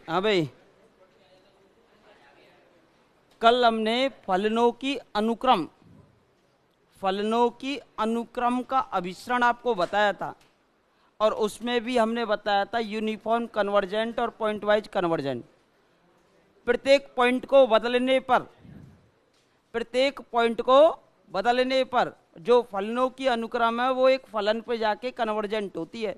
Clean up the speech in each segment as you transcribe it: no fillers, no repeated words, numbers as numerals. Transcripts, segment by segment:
हाँ भाई, कल हमने फलनों की अनुक्रम का अभिसरण आपको बताया था, और उसमें भी हमने बताया था यूनिफॉर्म कन्वर्जेंट और पॉइंट वाइज कन्वर्जेंट। प्रत्येक पॉइंट को बदलने पर प्रत्येक पॉइंट को बदलने पर जो फलनों की अनुक्रम है वो एक फलन पे जाके कन्वर्जेंट होती है।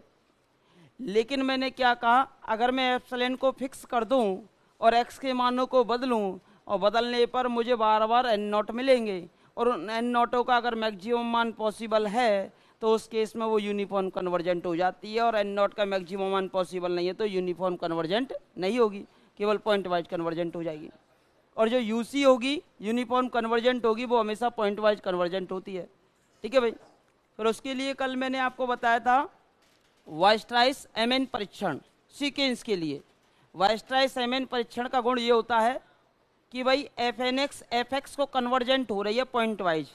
लेकिन मैंने क्या कहा, अगर मैं एप्सिलॉन को फिक्स कर दूं और एक्स के मानों को बदलूं, और बदलने पर मुझे बार बार एन नॉट मिलेंगे, और उन एन नॉटों का अगर मैक्सिमम मान पॉसिबल है तो उस केस में वो यूनिफॉर्म कन्वर्जेंट हो जाती है, और एन नॉट का मैक्सिमम मान पॉसिबल नहीं है तो यूनिफॉर्म कन्वर्जेंट नहीं होगी, केवल पॉइंट वाइज कन्वर्जेंट हो जाएगी। और जो यूसी होगी, यूनिफॉर्म कन्वर्जेंट होगी, वो हमेशा पॉइंट वाइज कन्वर्जेंट होती है। ठीक है भाई। फिर उसके लिए कल मैंने आपको बताया था वाइस्ट्राइस एमएन परीक्षण सीक्वेंस के लिए। वाइस्ट्राइस एमएन परीक्षण का गुण ये होता है कि भाई F N X F X को कन्वर्जेंट हो रही है पॉइंट वाइज,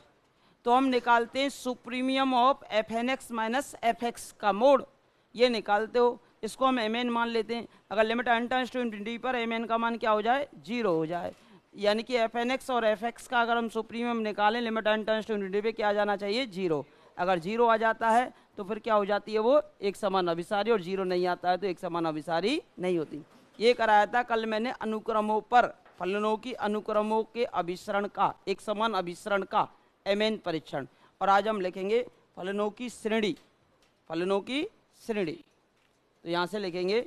तो हम निकालते हैं supremum of F N x minus F x का मोड, ये निकालते हो। इसको हम एम एन मान लेते हैं। अगर limit n tends to infinity पर एम एन का मान क्या हो जाए, 0 हो जाए, यानी कि एफ एन एक्स और एफ एक्स का अगर हम सुप्रीमियम निकालें limit n tends to infinity पे क्या आ जाना चाहिए, 0। अगर 0 आ जाता है तो फिर क्या हो जाती है, वो एक समान अभिसारी, और 0 नहीं आता है तो एक समान अभिसारी नहीं होती। ये कराया था कल मैंने अनुक्रमों पर फलनों की अनुक्रमों के अभिसरण का, एक समान अभिसरण का एमएन परीक्षण। और आज हम लिखेंगे फलनों की श्रेणी। फलनों की श्रेणी, तो यहां से लिखेंगे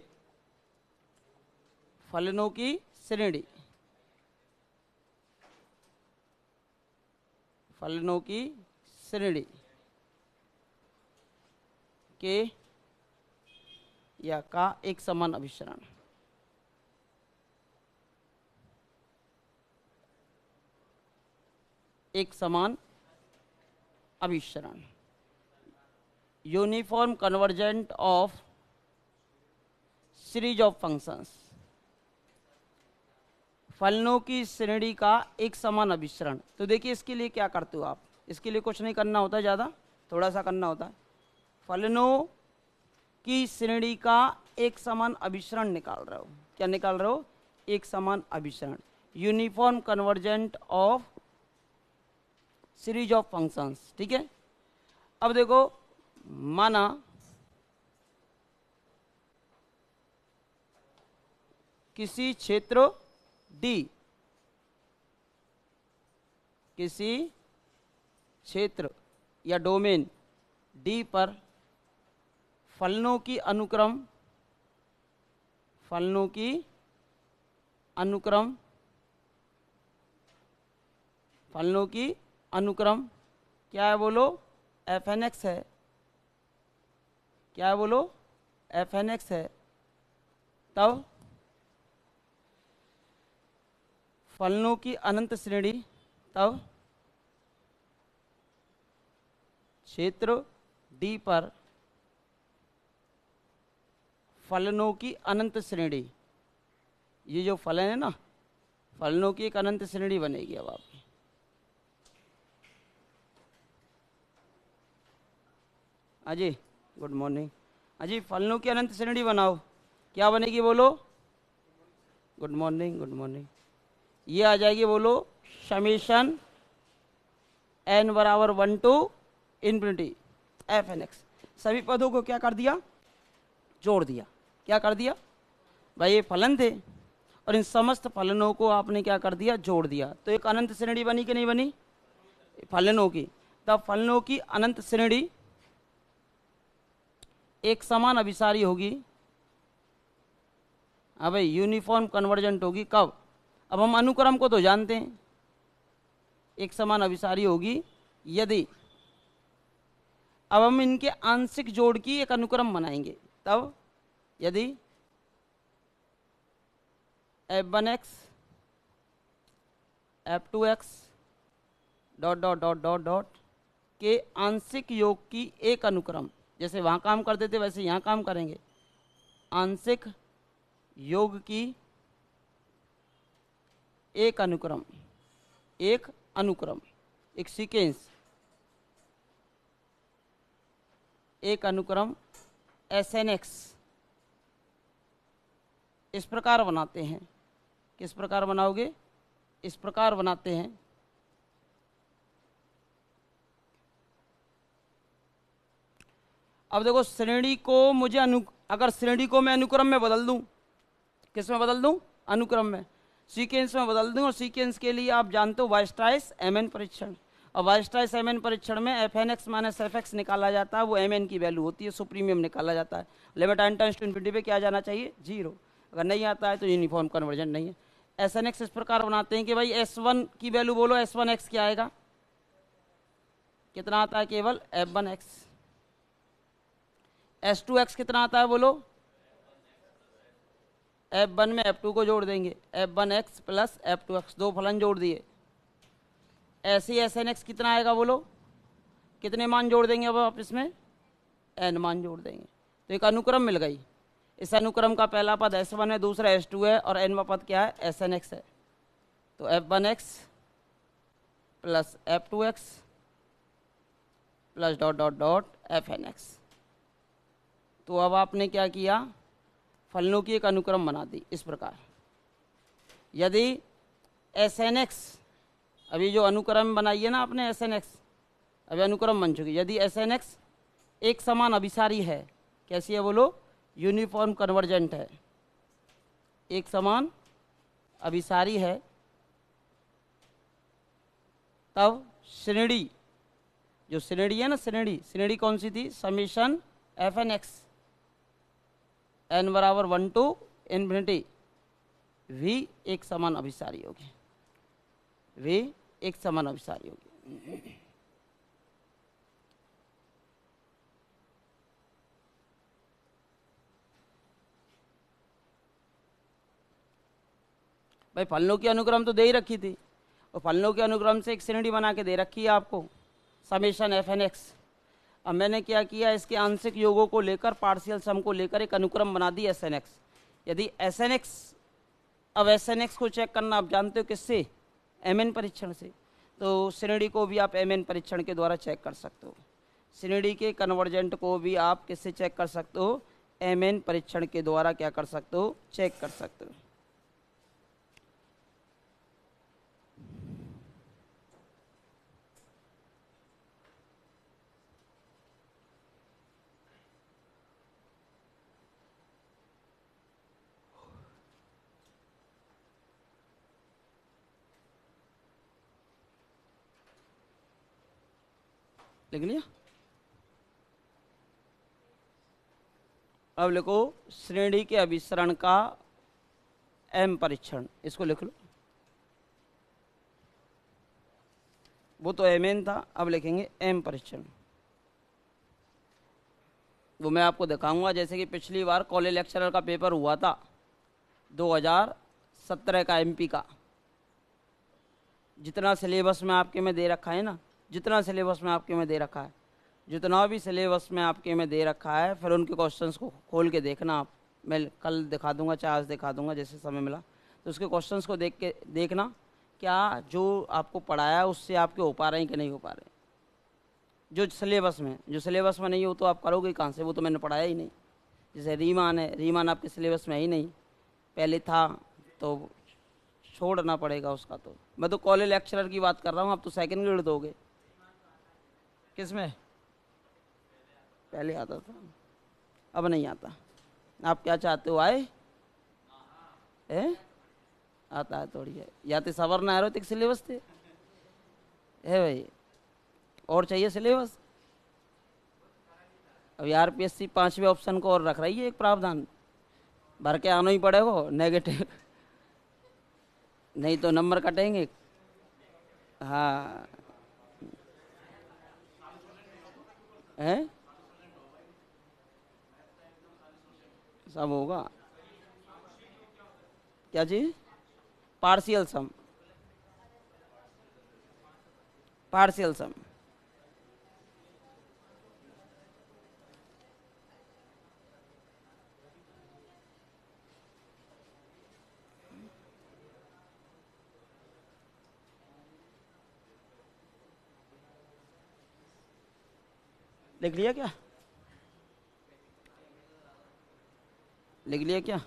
फलनों की श्रेणी। फलनों की श्रेणी के या का एक समान अभिसरण। एक समान अभिसरण, uniform convergent of series of functions. फलनों की श्रेणी का एक समान अभिसरण। तो देखिए इसके लिए क्या करते हो आप, इसके लिए कुछ नहीं करना होता ज़्यादा, थोड़ा सा करना होता है। फलनों की श्रेणी का एक समान अभिसरण निकाल रहे हो। क्या निकाल रहे हो, एक समान अभिसरण, uniform convergent of series of functions. ठीक है। अब देखो, माना किसी क्षेत्र डी, किसी क्षेत्र या डोमेन डी पर फलनों की अनुक्रम, फलनों की अनुक्रम, फलनों की अनुक्रम क्या है बोलो, एफ एन एक्स है। क्या है बोलो, एफ एन एक्स है। तब फलनों की अनंत श्रेणी, तब क्षेत्र डी पर फलनों की अनंत श्रेणी, ये जो फलन है ना, फलनों की एक अनंत श्रेणी बनेगी। अब आपकी अजी गुड मॉर्निंग। अजी फलनों की अनंत श्रेणी बनाओ, क्या बनेगी बोलो, गुड मॉर्निंग गुड मॉर्निंग। ये आ जाएगी बोलो समीशन एन बराबर 1 to infinity f N x. सभी पदों को क्या कर दिया, जोड़ दिया। क्या कर दिया भाई, ये फलन थे और इन समस्त फलनों को आपने क्या कर दिया, जोड़ दिया, तो एक अनंत श्रेणी बनी कि नहीं बनी फलनों की। तब फलनों की अनंत श्रेणी एक समान अभिसारी होगी। हाँ भाई, यूनिफॉर्म कन्वर्जेंट होगी कब, अब हम अनुक्रम को तो जानते हैं, एक समान अभिसारी होगी यदि, अब हम इनके आंशिक जोड़ की एक अनुक्रम बनाएंगे, तब यदि f1x f2x dot dot dot dot dot के आंशिक योग की एक अनुक्रम, जैसे वहां काम करते थे वैसे यहां काम करेंगे, आंशिक योग की एक अनुक्रम, एक अनुक्रम, एक सीक्वेंस, एक अनुक्रम एस एन एक्स इस प्रकार बनाते हैं। किस प्रकार बनाओगे? इस प्रकार बनाते हैं। अब देखो श्रेणी को मुझे अगर श्रेणी को मैं अनुक्रम में बदल दूं, किस में बदल दूं? अनुक्रम में, सीक्वेंस में बदल दूं। और सीक्वेंस के लिए आप जानते हो वाइस्ट्राइस एमएन परीक्षण, और वाइस्ट्राइस एमएन परीक्षण में f N x minus F x निकाला जाता है, वो एमएन की वैल्यू होती है, सुप्रीमियम निकाला जाता है। Limit n tends to infinity पे क्या जाना चाहिए? 0। अगर नहीं आता है तो यूनिफॉर्म कन्वर्जेंट नहीं है। एस एन एक्स इस प्रकार बनाते हैं कि भाई S1 की वैल्यू बोलो, S1x क्या आएगा? कितना आता है? केवल F1x। S2x कितना आता है बोलो? F1 में F2 को जोड़ देंगे, F1x प्लस F2x, दो फलन जोड़ दिए। ऐसे ही SNX कितना आएगा बोलो? कितने मान जोड़ देंगे अब आप इसमें? n मान जोड़ देंगे, तो एक अनुक्रम मिल गई। इस अनुक्रम का पहला पद S1 है, दूसरा S2 है, और nवा पद क्या है? SNX है। तो F1x plus F2x plus dot dot dot FNX। तो अब आपने क्या किया? फलनों की एक अनुक्रम बना दी इस प्रकार। यदि SNX, अभी जो अनुक्रम बनाई है ना आपने SNX, अभी अनुक्रम बन चुकी। यदि SNX एक समान अभिसारी है, कैसी है बोलो? यूनिफॉर्म कन्वर्जेंट है, एक समान अभिसारी है, तब श्रेणी, जो श्रेणी है ना, श्रेणी कौन सी थी? समीशन FNX n बराबर 1 टू इन्फिनिटी v एक समान अभिसारी होगी, v एक समान अभिसारी होगी। भाई फलनों की अनुक्रम तो दे ही रखी थी, और फलनों के अनुक्रम से एक श्रेणी बना के दे रखी है आपको, समेशन FNX। अब मैंने क्या किया? इसके आंशिक योगों को लेकर, पार्शियल सम को लेकर एक अनुक्रम बना दी SNX। यदि SNX, अब SNX को चेक करना आप जानते हो किससे? MN परीक्षण से। तो श्रेणी को भी आप MN परीक्षण के द्वारा चेक कर सकते हो। श्रेणी के कन्वर्जेंट को भी आप किससे चेक कर सकते हो? MN परीक्षण के द्वारा क्या कर सकते हो? चेक कर सकते हो। लिख लिया? अब लिखो श्रेणी के अभिसरण का M परीक्षण, इसको लिख लो। वो तो MN था, अब लिखेंगे M परीक्षण। वो मैं आपको दिखाऊंगा, जैसे कि पिछली बार कॉलेज लेक्चरर का पेपर हुआ था 2017 का MP का। जितना सिलेबस में आपके में दे रखा है ना, जितना सिलेबस में आपके में दे रखा है, जितना भी सिलेबस में आपके में दे रखा है, फिर उनके क्वेश्चंस को खोल के देखना आप। मैं कल दिखा दूंगा, चाहे आज दिखा दूंगा, जैसे समय मिला। तो उसके क्वेश्चंस को देख के देखना क्या जो आपको पढ़ाया है उससे आपके हो पा रहे हैं कि नहीं हो पा रहे। जो सिलेबस में नहीं हो तो आप करोगे कहाँ से? वो तो मैंने पढ़ाया ही नहीं। जैसे रीमान है, रीमान आपके सिलेबस में ही नहीं, पहले था तो छोड़ना पड़ेगा उसका। तो मैं तो कॉलेज लेक्चरर की बात कर रहा हूँ, आप तो सेकंड ग्रेड दोगे। किस में? पहले आता था, अब नहीं आता। आप क्या चाहते हो? आए आता है थोड़ी है, या तो सवर्ण आयुर्वेदिक सिलेबस थे है भाई, और चाहिए सिलेबस। अब RPSC 5वें ऑप्शन को और रख रही है एक प्रावधान, भर के आना ही पड़ेगा नेगेटिव, नहीं तो नंबर कटेंगे। हाँ है, सब होगा। क्या चीज? पार्शियल सम, पार्शियल सम। लिख लिया क्या? लिख लिया क्या?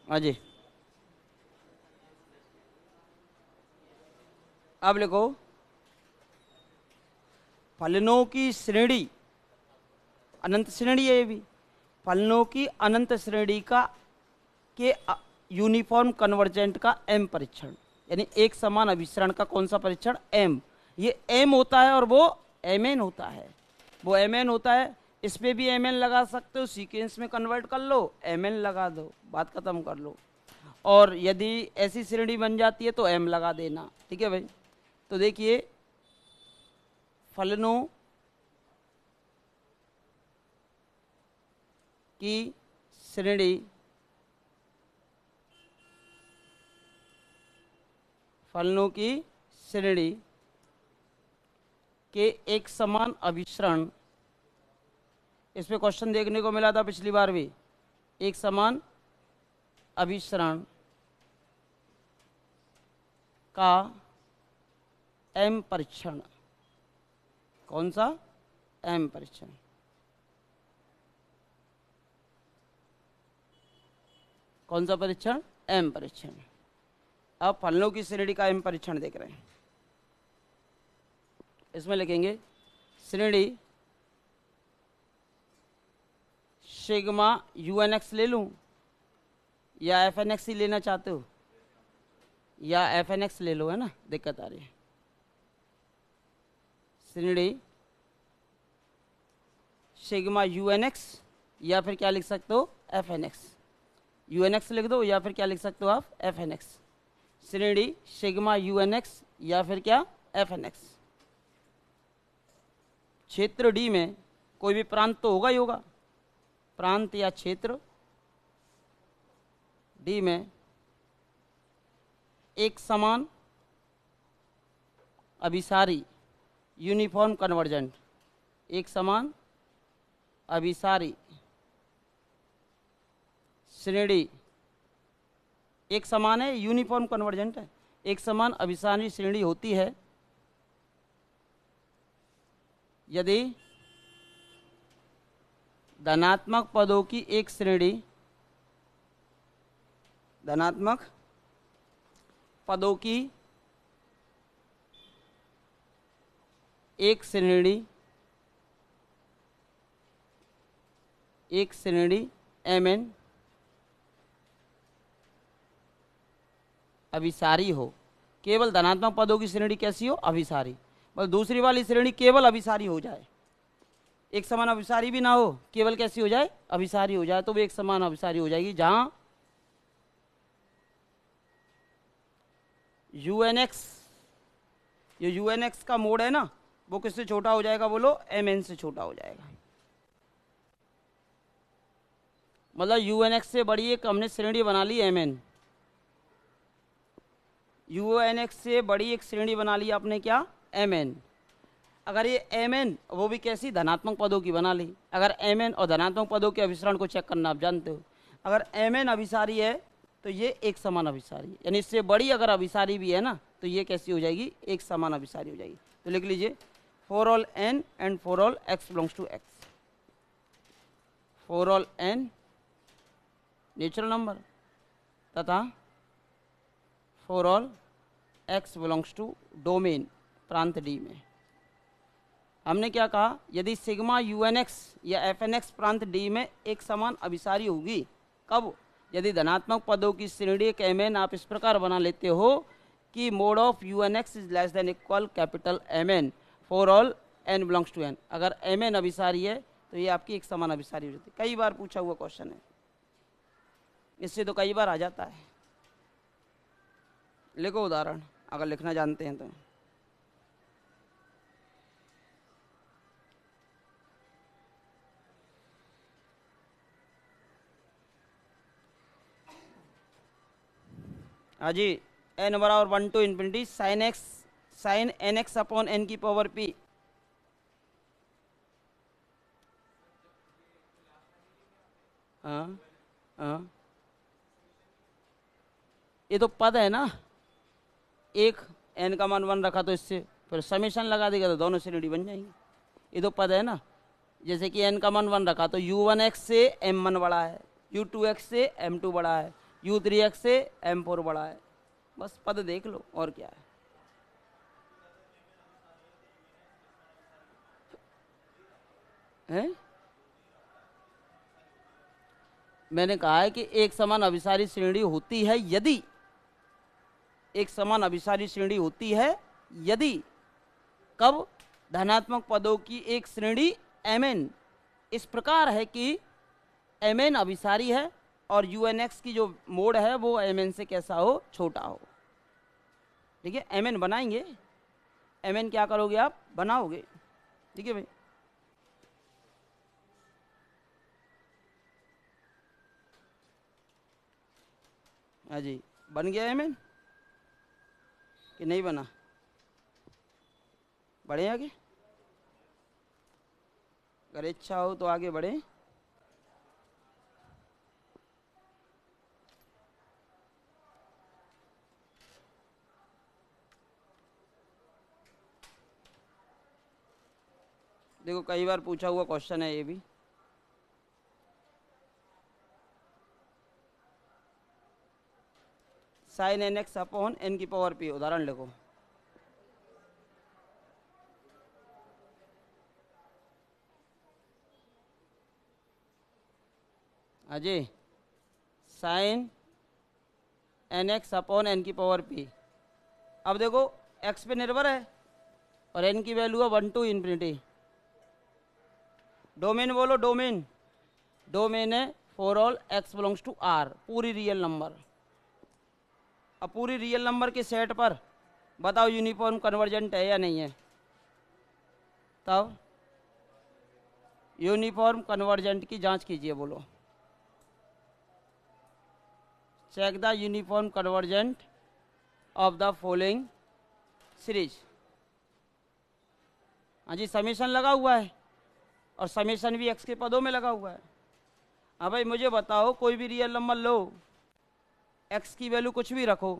हाँ जी, अब लिखो फलनों की श्रेणी, अनंत श्रेणी है ये भी, फलनों की अनंत श्रेणी का के यूनिफॉर्म कन्वर्जेंट का एम परीक्षण, यानी एक समान अभिसरण का कौन सा परीक्षण, एम। ये एम होता है और वो एम एन होता है, वो एम एन होता है। इस पे भी एम एन लगा सकते हो, सीक्वेंस में कन्वर्ट कर लो, एम एन लगा दो, बात खत्म कर लो। और यदि ऐसी श्रेणी बन जाती है तो एम लगा देना, ठीक है भाई। तो देखिए फलनों की श्रेणी फलनों की श्रेणी के एक समान अभिसरण, इस पे क्वेश्चन देखने को मिला था पिछली बार भी, एक समान अभिसरण का एम परीक्षण, कौन सा, एम परीक्षण। कौन सा परीक्षण, एम परीक्षण। अब फलनों की श्रेणी का एम परीक्षण देख रहे हैं, इसमें लिखेंगे श्रेणी सिग्मा यू एन एक्स ले लूं या एफ एन एक्स ही लेना चाहते हो, या एफ एन एक्स ले लो, है ना, दिक्कत आ रही है। श्रेणी सिग्मा यू एन एक्स, या फिर क्या लिख सकते हो, f N x, u N x लिख दो, या फिर क्या लिख सकते हो आप, एफ एन एक्स। श्रेणी सिग्मा यू एन एक्स या फिर क्या, एफ एन एक्स। क्षेत्र डी में कोई भी प्रांत तो होगा ही होगा, प्रांत या क्षेत्र डी में एक समान अभिसारी यूनिफॉर्म कन्वर्जेंट, एक समान अभिसारी श्रेणी, एक समान है, यूनिफॉर्म कन्वर्जेंट है, एक समान अभिसारी श्रेणी होती है यदि धनात्मक पदों की एक श्रेणी, धनात्मक पदों की एक श्रेणी, एक श्रेणी एम एन अभिसारी हो। केवल धनात्मक पदों की श्रेणी कैसी हो, अभिसारी, बस दूसरी वाली श्रेणी केवल अभिसारी हो जाए, एक समान अभिसारी भी ना हो, केवल कैसी हो जाए, अभिसारी हो जाए, तो वो एक समान अभिसारी हो जाएगी, जहां यू एन एक्स, ये यू एन एक्स का मोड है ना, वो किससे छोटा हो जाएगा, बोलो, एम एन से छोटा हो जाएगा। मतलब यू एन एक्स से बड़ी एक हमने श्रेणी बना ली M N, U N x से बड़ी एक श्रेणी बना ली आपने, क्या, एम एन। अगर ये एम एन, वो भी कैसी, धनात्मक पदों की बना ली। अगर एम एन और धनात्मक पदों के अभिसरण को चेक करना आप जानते हो, अगर एम एन अभिसारी है तो ये एक समान अभिसारी, यानी इससे बड़ी अगर अभिसारी भी है ना, तो ये कैसी हो जाएगी, एक समान अभिसारी हो जाएगी। तो लिख लीजिए for all N and for all x belongs to X, for all N natural number तथा for all x belongs to domain प्रांत डी में। हमने क्या कहा, यदि सिग्मा यू एन एक्स या एफ एन एक्स प्रांत डी में एक समान अभिसारी होगी, कब, यदि धनात्मक पदों की श्रेणी एक एम एन आप इस प्रकार बना लेते हो कि mod of u N x is less than equal capital M n for all n belongs to n. अगर एम एन अभिसारी है तो ये आपकी एक समान अभिसारी हो जाती है। कई बार पूछा हुआ क्वेश्चन है, इससे तो कई बार आ जाता है। लिखो उदाहरण, अगर लिखना जानते हैं तो। हाँ जी, एन बराबर 1 to infinity sine x, sine n x upon n की पावर पी। हाँ हाँ, ये तो पद है ना, एक एन का मान 1 रखा तो इससे फिर समेशन लगा देगा तो दोनों श्रेणी बन जाएंगी। ये तो पद है ना, जैसे कि एन का मान 1 रखा तो u1x से m1 बड़ा है, u2x से m2 बड़ा है, U3x से M4 बड़ा है। बस पद देख लो और क्या है? मैंने कहा है कि एक समान अभिसारी श्रेणी होती है यदि, एक समान अभिसारी श्रेणी होती है यदि कब? धनात्मक पदों की एक श्रेणी mn इस प्रकार है कि mn अभिसारी है और unx की जो मोड है वो mn से कैसा हो? छोटा हो। ठीक है, mn बनाएंगे। mn क्या करोगे आप? बनाओगे। ठीक है भाई। हाँ जी, बन गया mn कि नहीं बना? बढ़े आगे, अगर इच्छा हो तो आगे बढ़े। देखो कई बार पूछा हुआ क्वेश्चन है ये भी। Sine n x upon n की पावर पी, उदाहरण लिखो। Ajay, sine n x upon n की पावर पी। अब देखो एक्स पे निर्भर है और एन की वैल्यू है 1 to इन्फिनिटी। डोमेन बोलो, डोमेन। डोमेन है for all x belongs to R, पूरी रियल नंबर। अब पूरी रियल नंबर के सेट पर बताओ यूनिफॉर्म कन्वर्जेंट है या नहीं है? तब यूनिफॉर्म कन्वर्जेंट की जांच कीजिए, बोलो। Check the uniform convergent of the following series. हाँ जी, समीशन लगा हुआ है और समीशन भी एक्स के पदों में लगा हुआ है। हाँ भाई, मुझे बताओ कोई भी रियल नंबर लो, एक्स की वैल्यू कुछ भी रखो,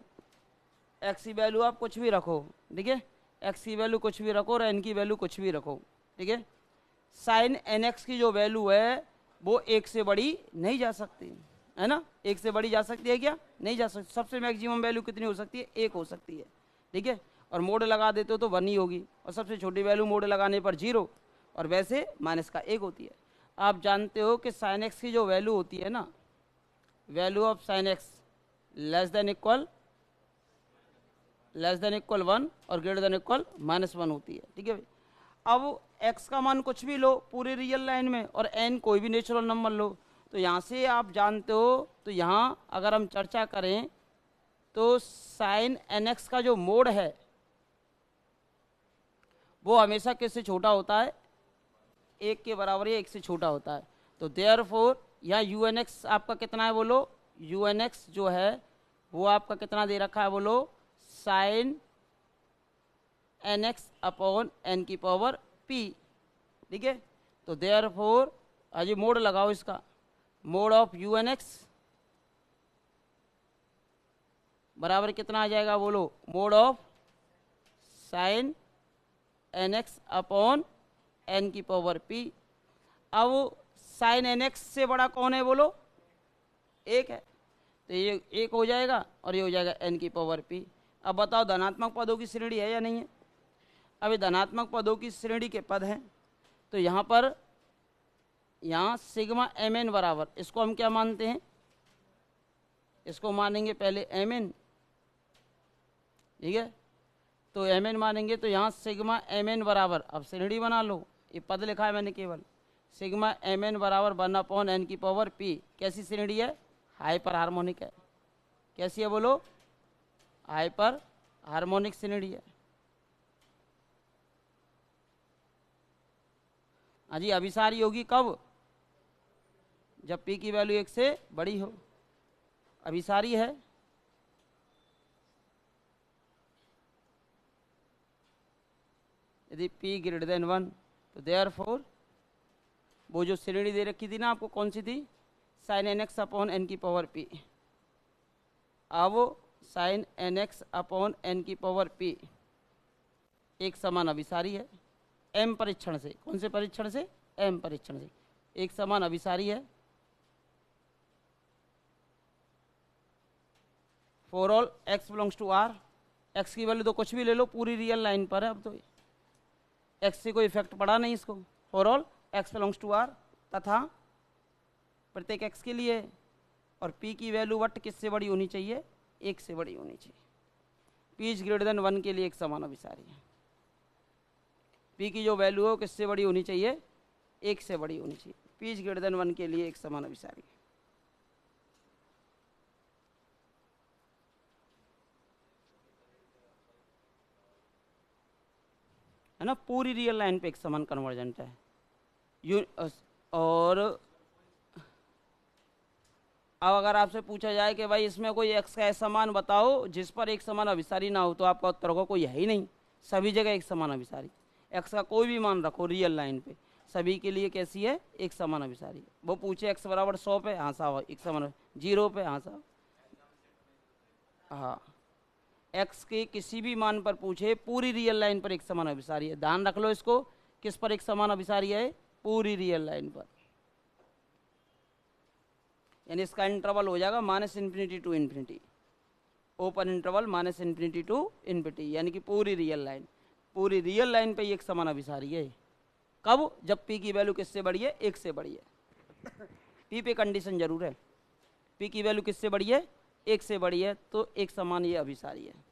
एक्स की वैल्यू आप कुछ भी रखो, ठीक है, एक्स की वैल्यू कुछ भी रखो और एन की वैल्यू कुछ भी रखो, ठीक है। साइन एन एक्स की जो वैल्यू है वो एक से बड़ी नहीं जा सकती, है ना। एक से बड़ी जा सकती है क्या? नहीं जा सकती। सबसे मैक्सिमम वैल्यू कितनी हो सकती है? एक हो सकती है, ठीक है। और मोड लगा देते हो तो 1 ही होगी, और सबसे छोटी वैल्यू मोड लगाने पर 0, और वैसे माइनस का 1 होती है। आप जानते हो कि साइन एक्स की जो वैल्यू होती है ना, value of sine x less than equal 1 और ग्रेटर देन इक्वल -1 होती है, ठीक है। अब x का मान कुछ भी लो पूरी रियल लाइन में और n कोई भी नेचुरल नंबर लो, तो यहाँ से आप जानते हो, तो यहाँ अगर हम चर्चा करें तो साइन एन एक्स का जो मोड है वो हमेशा किससे छोटा होता है? 1 के बराबर या 1 से छोटा होता है। तो देयरफॉर यहाँ यू एन एक्स आपका कितना है बोलो? यू एन एक्स जो है वो आपका कितना दे रखा है बोलो? Sine n x upon n की पावर पी, ठीक है। तो देयरफॉर अजी मोड लगाओ इसका, mod of u N x बराबर कितना आ जाएगा बोलो? Mod of sine n x upon n की पावर पी। अब साइन एन एक्स से बड़ा कौन है बोलो? 1 है, तो ये 1 हो जाएगा और ये हो जाएगा एन की पावर पी। अब बताओ धनात्मक पदों की श्रेणी है या नहीं है? अभी धनात्मक पदों की श्रेणी के पद हैं, तो यहाँ पर यहाँ सिग्मा एम एन बराबर, इसको हम क्या मानते हैं? इसको मानेंगे पहले एम एन, ठीक है। तो एम एन मानेंगे तो यहाँ सिग्मा एम एन बराबर, अब श्रेणी बना लो, ये पद लिखा है मैंने केवल, सिग्मा एम एन बराबर 1 एन की पावर पी। कैसी श्रेणी है? हाइपर हार्मोनिक है। कैसी है बोलो? हाइपर हार्मोनिक श्रेणी है। अजी अभिसारी होगी कब? जब पी की वैल्यू 1 से बड़ी हो, अभिसारी है। यदि p ग्रेटर देन 1, तो देयरफॉर वो जो श्रेणी दे रखी थी ना आपको, कौन सी थी? Sine n x upon n की पावर पी। अब sine n x upon n की पावर पी एक समान अभिसारी है एम परीक्षण से। कौन से परीक्षण से? एम परीक्षण से एक समान अभिसारी है। For all x belongs to R, x की वैल्यू तो कुछ भी ले लो, पूरी रियल लाइन पर है, अब तो एक्स से कोई इफेक्ट पड़ा नहीं इसको। For all x belongs to R तथा प्रत्येक एक्स के लिए, और पी की वैल्यू वट किससे बड़ी होनी चाहिए, एक से बड़ी होनी चाहिए। पी इज ग्रेटर देन 1 के लिए एक समान अभिसारी है। पी की जो वैल्यू है वो किससे बड़ी होनी चाहिए, एक से बड़ी होनी चाहिए। पी इज ग्रेटर देन 1 के लिए एक समान अभिसारी है ना, पूरी रियल लाइन पे एक समान कन्वर्जेंट है। और अब अगर आपसे पूछा जाए कि भाई इसमें कोई एक्स का ऐसा मान बताओ जिस पर एक समान अभिसारी ना हो, तो आपका उत्तर होगा कोई है ही नहीं, सभी जगह एक समान अभिसारी। एक्स का कोई भी मान रखो रियल लाइन पे, सभी के लिए कैसी है, एक समान अभिसारी। वो पूछे एक्स बराबर 100 पे, हाँ साहब एक समान, 0 पे, हाँ साहब, हाँ एक्स के किसी भी मान पर पूछे पूरी रियल लाइन पर एक समान अभिसारी है। ध्यान रख लो इसको, किस पर एक समान अभिसारी है, पूरी रियल लाइन पर। यानी इसका इंटरवल हो जाएगा -∞ to infinity, open interval -∞ to infinity, यानी कि पूरी रियल लाइन, पूरी रियल लाइन पे एक समान अभिसारी है। कब, जब पी की वैल्यू किससे बड़ी है, एक से बड़ी है। पी पे कंडीशन जरूर है, पी की वैल्यू किससे बड़ी है, एक से बड़ी है, तो एक समान ये अभिसारी है।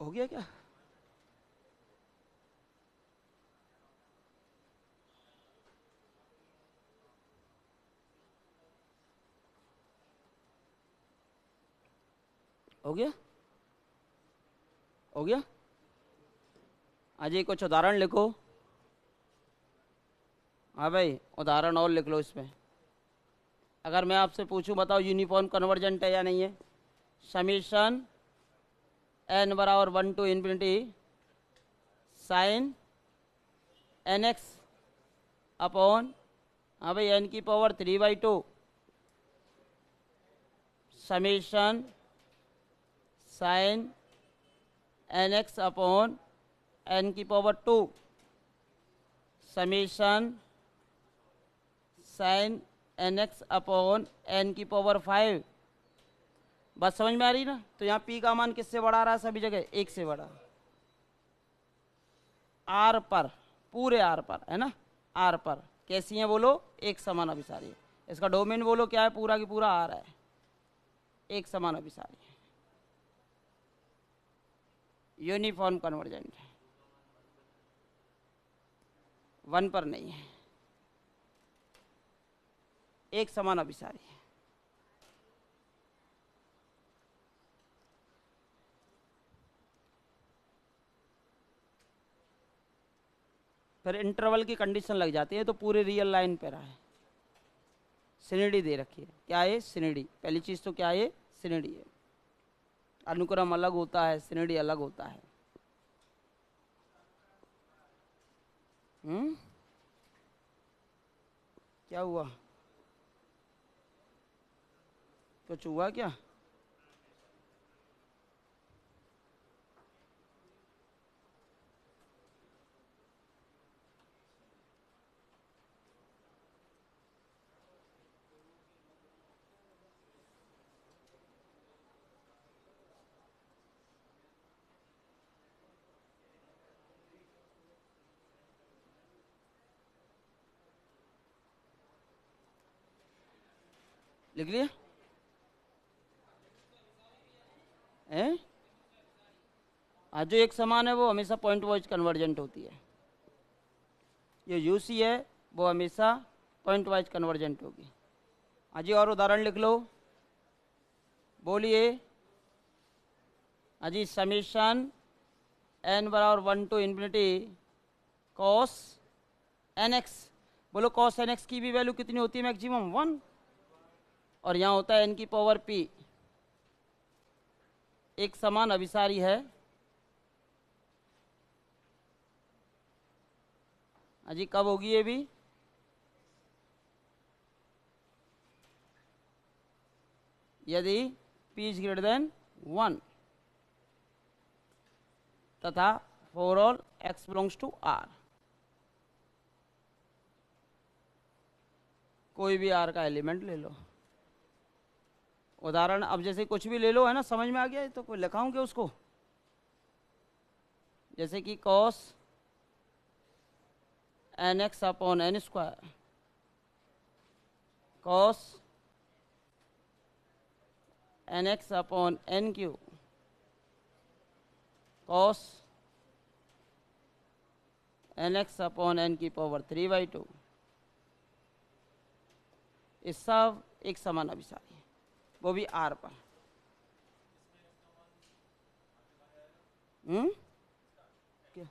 हो गया क्या, हो गया, हो गया। अजय कुछ उदाहरण लिखो। हाँ भाई उदाहरण और लिख लो इसमें। अगर मैं आपसे पूछूं बताओ यूनिफॉर्म कन्वर्जेंट है या नहीं है, समीशन n बराबर 1 to infinity sine n x upon, हाँ भाई n की power 3/2 summation sine n x upon n की power 2 summation sine n x upon n की पावर 5। बात समझ में आ रही ना। तो यहाँ p का मान किससे बड़ा आ रहा है, सभी जगह एक से बड़ा, r पर, पूरे r पर है ना, r पर कैसी है बोलो, एक समान अभिसारी है। इसका डोमेन बोलो क्या है, पूरा की पूरा r है, एक समान अभिसारी है, यूनिफॉर्म कन्वर्जेंट है, 1 पर नहीं है, एक समान अभिसारी है। फिर इंटरवल की कंडीशन लग जाती है, तो पूरे रियल लाइन पे रहा है। सिनेडी दे रखी है, क्या है सिनेडी, पहली चीज तो क्या है, सिनेडी है। अनुक्रम अलग होता है, सिनेडी अलग होता है। क्या हुआ, कुछ हुआ क्या, लिख लिया हैं। आज जो एक समान है वो हमेशा पॉइंट वाइज कन्वर्जेंट होती है, ये यूसी है वो हमेशा पॉइंट वाइज कन्वर्जेंट होगी। अजी और उदाहरण लिख लो, बोलिए। अजी समीशन n बराबर 1 to infinity cos n x, बोलो कॉस एन एक्स की भी वैल्यू कितनी होती है, मैक्सिमम 1, और यहाँ होता है n की पावर p, एक समान अभिसारी है। अजी कब होगी ये भी, यदि p इज ग्रेटर देन 1 तथा for all x belongs to r, कोई भी r का एलिमेंट ले लो। उदाहरण अब जैसे कुछ भी ले लो, है ना, समझ में आ गया? तो कोई लिखाऊं क्या उसको? जैसे कि cos nx upon n square, cos nx upon n cube, cos nx upon n की पावर 3/2, ये सब एक समान अभिसारी है, वो भी आर पर। क्या?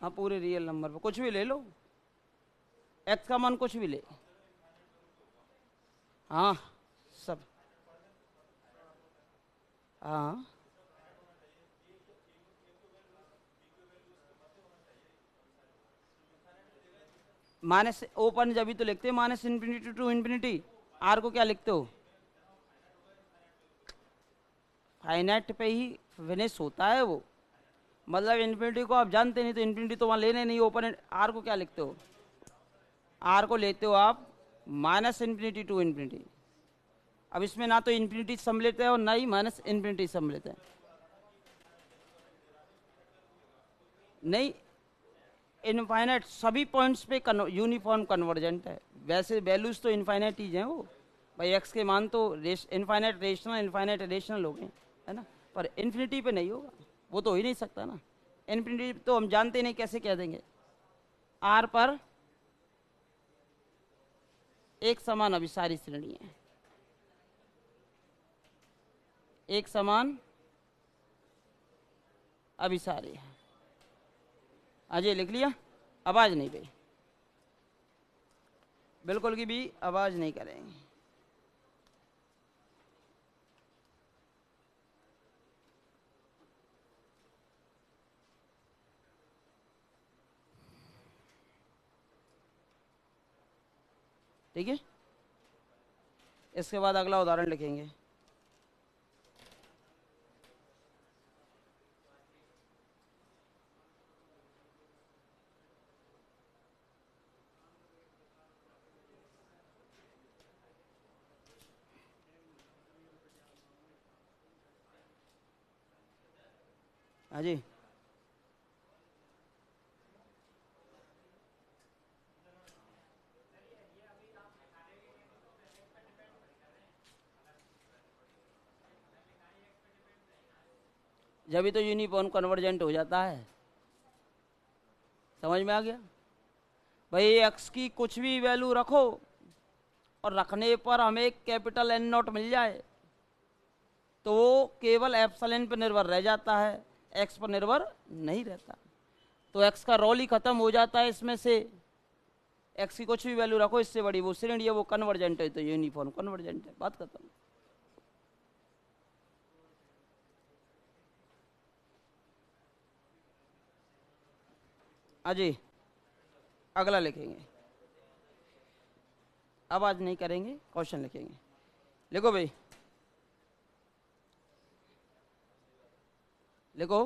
हाँ, पूरे रियल नंबर पर कुछ भी ले लो, एक्स का मान कुछ भी ले, हाँ सब, हाँ माइनस ओपन जब भी तो लिखते हैं minus infinity to infinity, R को क्या लिखते हो? फाइनाइट पे ही फिनिश होता है वो, मतलब इन्फिनिटी को आप जानते नहीं तो इन्फिनिटी तो वहाँ लेने नहीं, ओपन आर को क्या लिखते हो? आर को लेते हो आप माइनस इन्फिनिटी टू इन्फिनिटी। अब इसमें ना तो इन्फिनिटी सम्मिलित है और ना ही माइनस इन्फिनिटी सम्मिलित है। नहीं, इनफाइनाइट सभी पॉइंट्स पे यूनिफॉर्म कन्वर्जेंट है, वैसे वैल्यूज तो इनफाइनाइट ही हैं वो भाई, एक्स के मान तो इनफाइनाइट रेशनल इनफाइनाइट रेशनल हो गए, है ना, पर इन्फिनिटी पे नहीं होगा, वो तो हो ही नहीं सकता ना। इन्फिनिटी तो हम जानते नहीं, कैसे कह देंगे? आर पर एक समान अभिसारी श्रेणी है, एक समान अभिसारी है। अजय लिख लिया? आवाज नहीं भाई, बिल्कुल की भी आवाज नहीं करेंगे। ठीक है, इसके बाद अगला उदाहरण लिखेंगे। हाँ जी, जब भी तो यूनिफॉर्म कन्वर्जेंट हो जाता है, समझ में आ गया भाई? एक्स की कुछ भी वैल्यू रखो और रखने पर हमें कैपिटल एन नॉट मिल जाए तो वो केवल एप्सिलॉन पर निर्भर रह जाता है, एक्स पर निर्भर नहीं रहता। तो एक्स का रोल ही खत्म हो जाता है इसमें से। एक्स की कुछ भी वैल्यू रखो, इससे बड़ी वो श्रेणी है, वो कन्वर्जेंट है, तो यूनिफॉर्म कन्वर्जेंट है, बात खत्म। अजय अगला लिखेंगे, अब आज नहीं करेंगे, क्वेश्चन लिखेंगे। लिखो भाई, लिखो।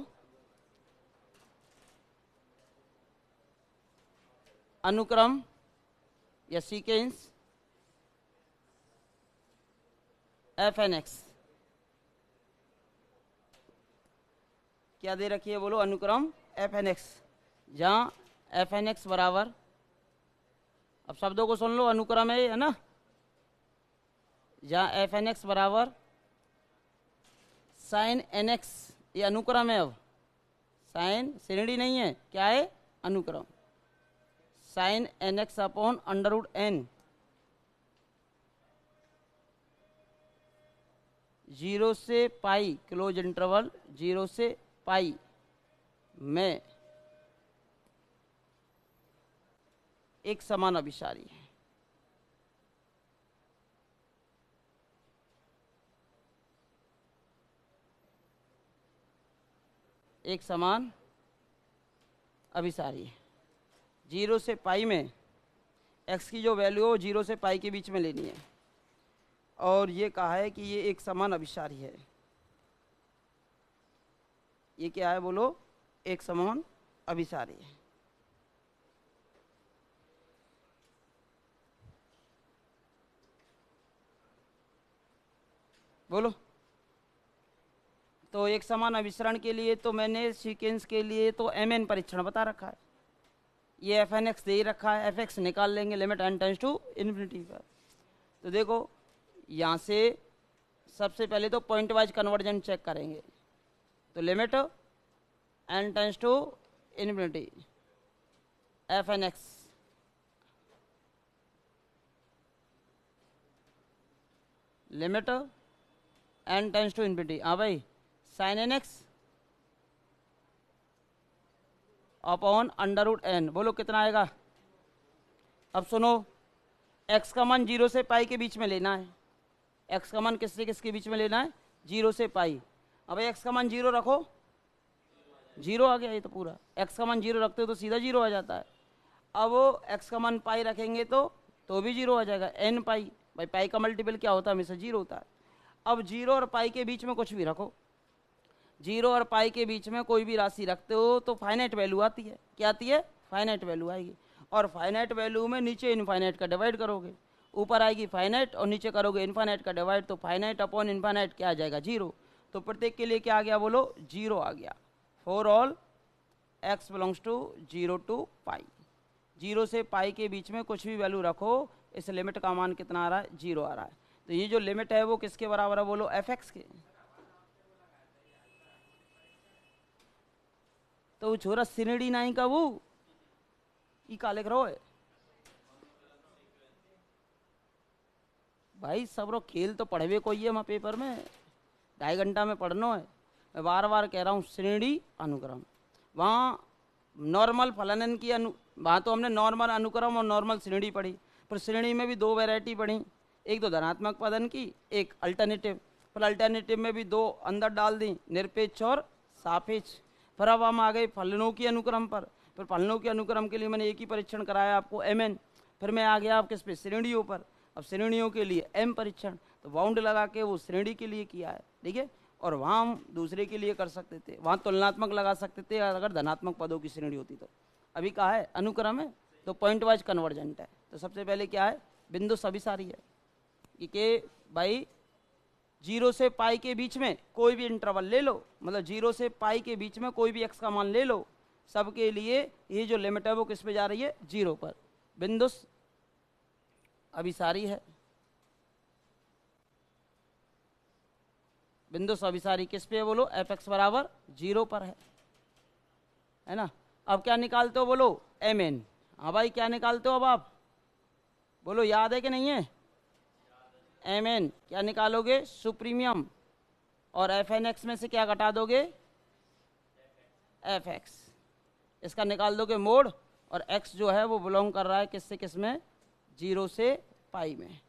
अनुक्रम या सीक्वेंस एफ एन एक्स, क्या दे रखी है बोलो? अनुक्रम एफ एन एक्स, जहाँ एफ एन एक्स बराबर, अब शब्दों को सुन लो, अनुक्रम है ना, जहाँ एफ एन एक्स बराबर साइन एन एक्स, ये अनुक्रम है। अब साइन श्रेणी नहीं है, क्या है? अनुक्रम। Sine n x upon under root n, 0 से पाई, क्लोज इंटरवल 0 से पाई में एक समान अभिसारी है। एक समान अभिसारी है, 0 से पाई में एक्स की जो वैल्यू हो 0 से पाई के बीच में लेनी है। और ये कहा है कि ये एक समान अभिसारी है। ये क्या है बोलो? एक समान अभिसारी है। बोलो। तो एक समान अभिसरण के लिए तो मैंने सीक्वेंस के लिए तो mn परीक्षण बता रखा है। ये एफ एन एक्स दे ही रखा है, एफ एक्स निकाल लेंगे limit n tends to infinity पर। तो देखो यहाँ से सबसे पहले तो पॉइंट वाइज कन्वर्जन चेक करेंगे। तो limit n tends to infinity f N x limit n tends to infinity. हाँ भाई, sine n x upon under root n. बोलो कितना आएगा? अब सुनो, x का मान 0 से पाई के बीच में लेना है। x का मान किससे किसके बीच में लेना है? 0 से पाई। अब x का मान 0 रखो, 0 आ गया ये तो पूरा। x का मान 0 रखते हो तो सीधा 0 आ जाता है। अब x का मान पाई रखेंगे तो भी 0 आ जाएगा। n पाई, भाई पाई का मल्टीपल क्या होता है? हमेशा 0 होता है। अब 0 और पाई के बीच में कुछ भी रखो, 0 और पाई के बीच में कोई भी राशि रखते हो तो फाइनाइट वैल्यू आती है। क्या आती है? फाइनाइट वैल्यू आएगी। और फाइनाइट वैल्यू में नीचे इनफाइनाइट का डिवाइड करोगे, ऊपर आएगी फाइनाइट और नीचे करोगे इनफाइनाइट का डिवाइड। तो फाइनाइट अपॉन इनफाइनाइट क्या आ जाएगा? 0। तो प्रत्येक के लिए क्या आ गया बोलो? 0 आ गया। For all x belongs to 0 to pi. 0 से पाई के बीच में कुछ भी वैल्यू रखो, इस लिमिट का मान कितना आ रहा है? 0 आ रहा है। तो ये जो लिमिट है वो किसके बराबर है बोलो? एफ एक्स के। तो वो छोरा श्रेणी नहीं का वो ई का लिख रहो है भाई। सब रो खेल तो पढ़वे कोई है वहाँ पेपर में, 2.5 घंटा में पढ़ना है। मैं बार बार कह रहा हूँ श्रेणी अनुक्रम। वहाँ नॉर्मल फलनन की वहाँ तो हमने नॉर्मल अनुक्रम और नॉर्मल श्रेणी पढ़ी, पर श्रेणी में भी 2 वैरायटी पढ़ी। एक तो धनात्मक पदन की, एक अल्टरनेटिव। पर अल्टरनेटिव में भी 2 अंदर डाल दी, निरपेक्ष और सापेक्ष। फिर अब हम आ गए फलनों की अनुक्रम पर। फिर फलनों के अनुक्रम के लिए मैंने एक ही परीक्षण कराया आपको mn। फिर मैं आ गया आप किस पे? श्रेणियों पर। अब श्रेणियों के लिए m परीक्षण, तो बाउंड लगा के वो श्रेणी के लिए किया है, ठीक है। और वहाँ हम दूसरे के लिए कर सकते थे, वहाँ तुलनात्मक लगा सकते थे अगर धनात्मक पदों की श्रेणी होती तो। अभी कहा है अनुक्रम है तो पॉइंट वाइज कन्वर्जेंट है। तो सबसे पहले क्या है? बिंदु सविसारी है कि भाई 0 से पाई के बीच में कोई भी इंटरवल ले लो, मतलब 0 से पाई के बीच में कोई भी x का मान ले लो, सबके लिए ये जो लिमिट है वो किस पे जा रही है? 0 पर। बिंदु अभिसारी है। बिंदु अभिसारी किस पे है बोलो? एफ एक्स बराबर 0 पर है ना। अब क्या निकालते हो बोलो? mn। हाँ भाई क्या निकालते हो अब आप बोलो? याद है कि नहीं है? mn क्या निकालोगे? सुप्रीमियम। और एफ एन एक्स में से क्या घटा दोगे? F x. इसका निकाल दोगे मोड। और x जो है वो बिलोंग कर रहा है किससे किस में? 0 से पाई में।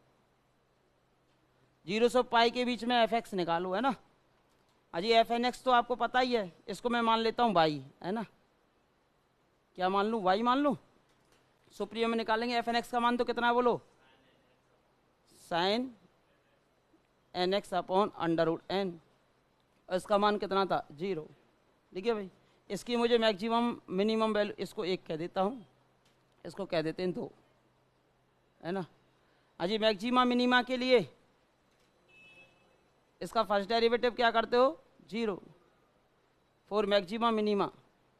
0 से पाई के बीच में एफ एक्स निकालो, है ना। अजी एफ एन एक्स तो आपको पता ही है, इसको मैं मान लेता हूँ y, है ना। क्या मान लूँ? y मान लूँ। सुप्रीमियम में निकालेंगे एफ एन एक्स का मान तो कितना है बोलो? Sine n x upon under root n. इसका मान कितना था? 0। ठीक है भाई। इसकी मुझे मैक्सिमम मिनिमम वैल्यू, इसको 1 कह देता हूँ, इसको कह देते हैं 2, है ना। अजी मैक्सिमा मिनिमा के लिए इसका फर्स्ट डेरिवेटिव क्या करते हो? 0 फॉर मैक्सिमा मिनिमा।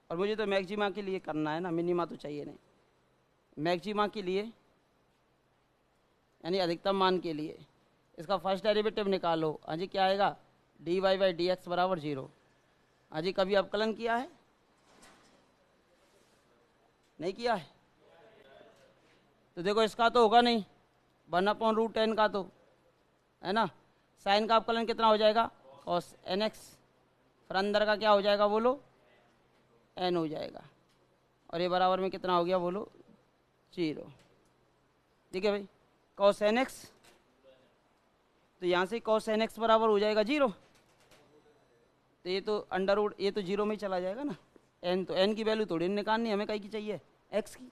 और मुझे तो मैक्सिमा के लिए करना है ना, मिनिमा तो चाहिए नहीं। मैक्सिमा के लिए यानी अधिकतम मान के लिए इसका फर्स्ट डेरिवेटिव निकालो। हाँ जी क्या आएगा? dy बाई डी एक्स बराबर 0। हाँ जी कभी अवकलन किया है? नहीं किया है? तो देखो इसका तो होगा नहीं, 1/√10 का तो, है ना। साइन का अवकलन कितना हो जाएगा? cos nx। फिर अंदर का क्या हो जाएगा बोलो? n हो जाएगा। और ये बराबर में कितना हो गया बोलो? 0। ठीक है भाई। cos nx, तो यहाँ से cos nx बराबर हो जाएगा 0। तो ये तो अंडर रूट, ये तो 0 में ही चला जाएगा ना। n तो n की वैल्यू थोड़ी निकालनी, हमें कहीं की चाहिए? x की।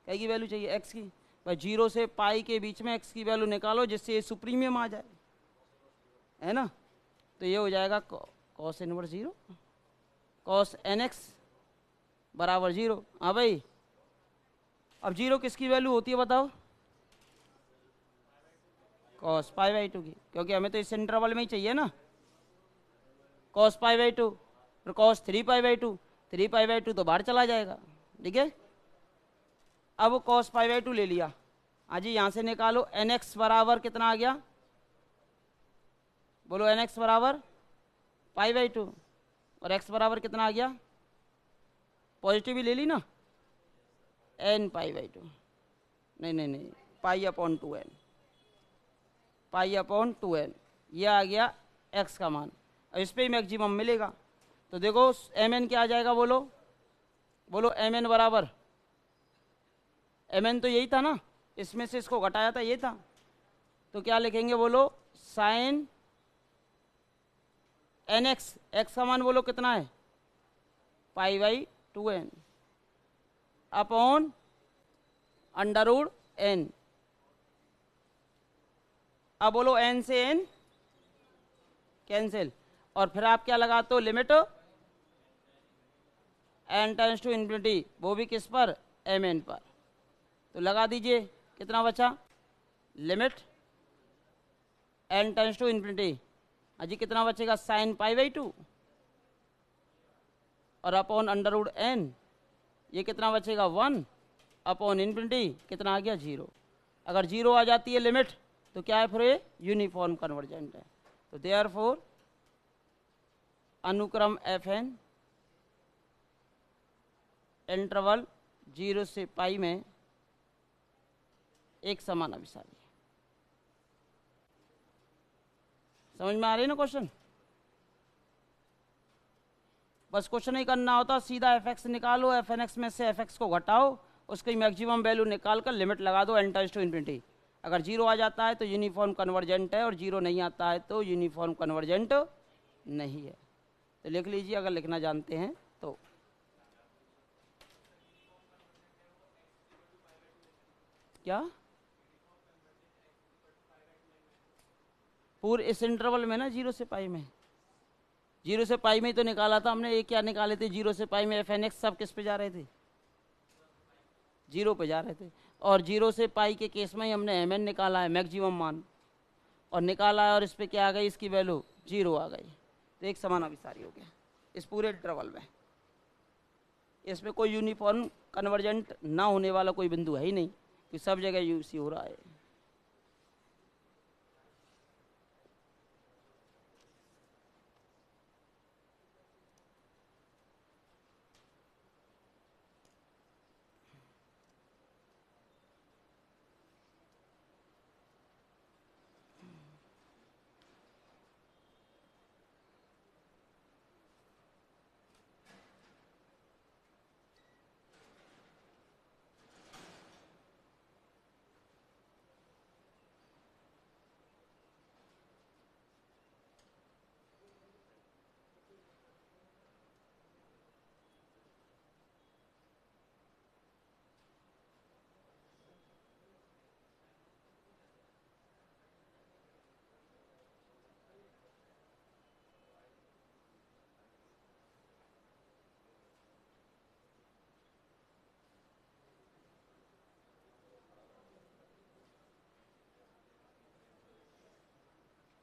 कहीं की वैल्यू चाहिए? x की। भाई 0 से पाई के बीच में x की वैल्यू निकालो जिससे ये सुप्रीमियम आ जाए, है ना। तो ये हो जाएगा cos इनवर्स 0 cos nx बराबर 0। हाँ भाई, अब 0 किसकी वैल्यू होती है बताओ? cos π/2 की, क्योंकि हमें तो इस इंटरवल में ही चाहिए ना। cos π/2 फिर cos 3π/2, 3π/2 तो बाहर चला जाएगा, ठीक है। अब cos π/2 ले लिया, हाँ जी, यहाँ से निकालो nx बराबर कितना आ गया, बोलो nx बराबर π/2 और x बराबर कितना आ गया, पॉजिटिव ही ले ली ना, n π/2, नहीं नहीं नहीं, π/2n, π/2n, ये आ गया x का मान। अब इस पर ही मैक्सिमम मिलेगा, तो देखो mn क्या आ जाएगा, बोलो बोलो mn बराबर, mn तो यही था ना, इसमें से इसको घटाया था, ये था, तो क्या लिखेंगे, बोलो साइन nx, x का मान बोलो कितना है, π/2n अपॉन √n। अब बोलो n से n कैंसिल, और फिर आप क्या लगाते हो, limit n tends to infinity, वो भी किस पर, mn पर। तो लगा दीजिए, कितना बचा, limit n tends to infinity, अजी कितना बचेगा, साइन π/2 और अपॉन √n, ये कितना बचेगा, 1 अपॉन इन्फिनिटी, कितना आ गया, 0। अगर 0 आ जाती है लिमिट तो क्या है, फिर ये यूनिफॉर्म कन्वर्जेंट है। तो देयरफॉर अनुक्रम fn इंटरवल 0 से पाई में एक समान अभिसारी है। समझ में आ रही है ना क्वेश्चन? बस क्वेश्चन ही करना होता, सीधा fx निकालो, fnx में से fx को घटाओ, उसकी मैक्सिमम वैल्यू निकाल कर लिमिट लगा दो n टेंड्स टू इन्फिनिटी। अगर 0 आ जाता है तो यूनिफॉर्म कन्वर्जेंट है, और 0 नहीं आता है तो यूनिफॉर्म कन्वर्जेंट नहीं है। तो लिख लीजिए अगर लिखना जानते हैं तो। क्या पूरे इस इंटरवल में ना, 0 से पाई में, 0 से पाई में ही तो निकाला था हमने। ये क्या निकाले थे, 0 से पाई में fnx सब किस पे जा रहे थे, 0 पे जा रहे थे, और 0 से पाई के केस में ही हमने mn निकाला है, मैक्सिमम मान, और निकाला है, और इस पे क्या आ गई, इसकी वैल्यू 0 आ गई। तो एक समान अभिसारी हो गया इस पूरे इंटरवल में। इसमें कोई यूनिफॉर्म कन्वर्जेंट ना होने वाला कोई बिंदु है ही नहीं, कि सब जगह यूसी हो रहा है।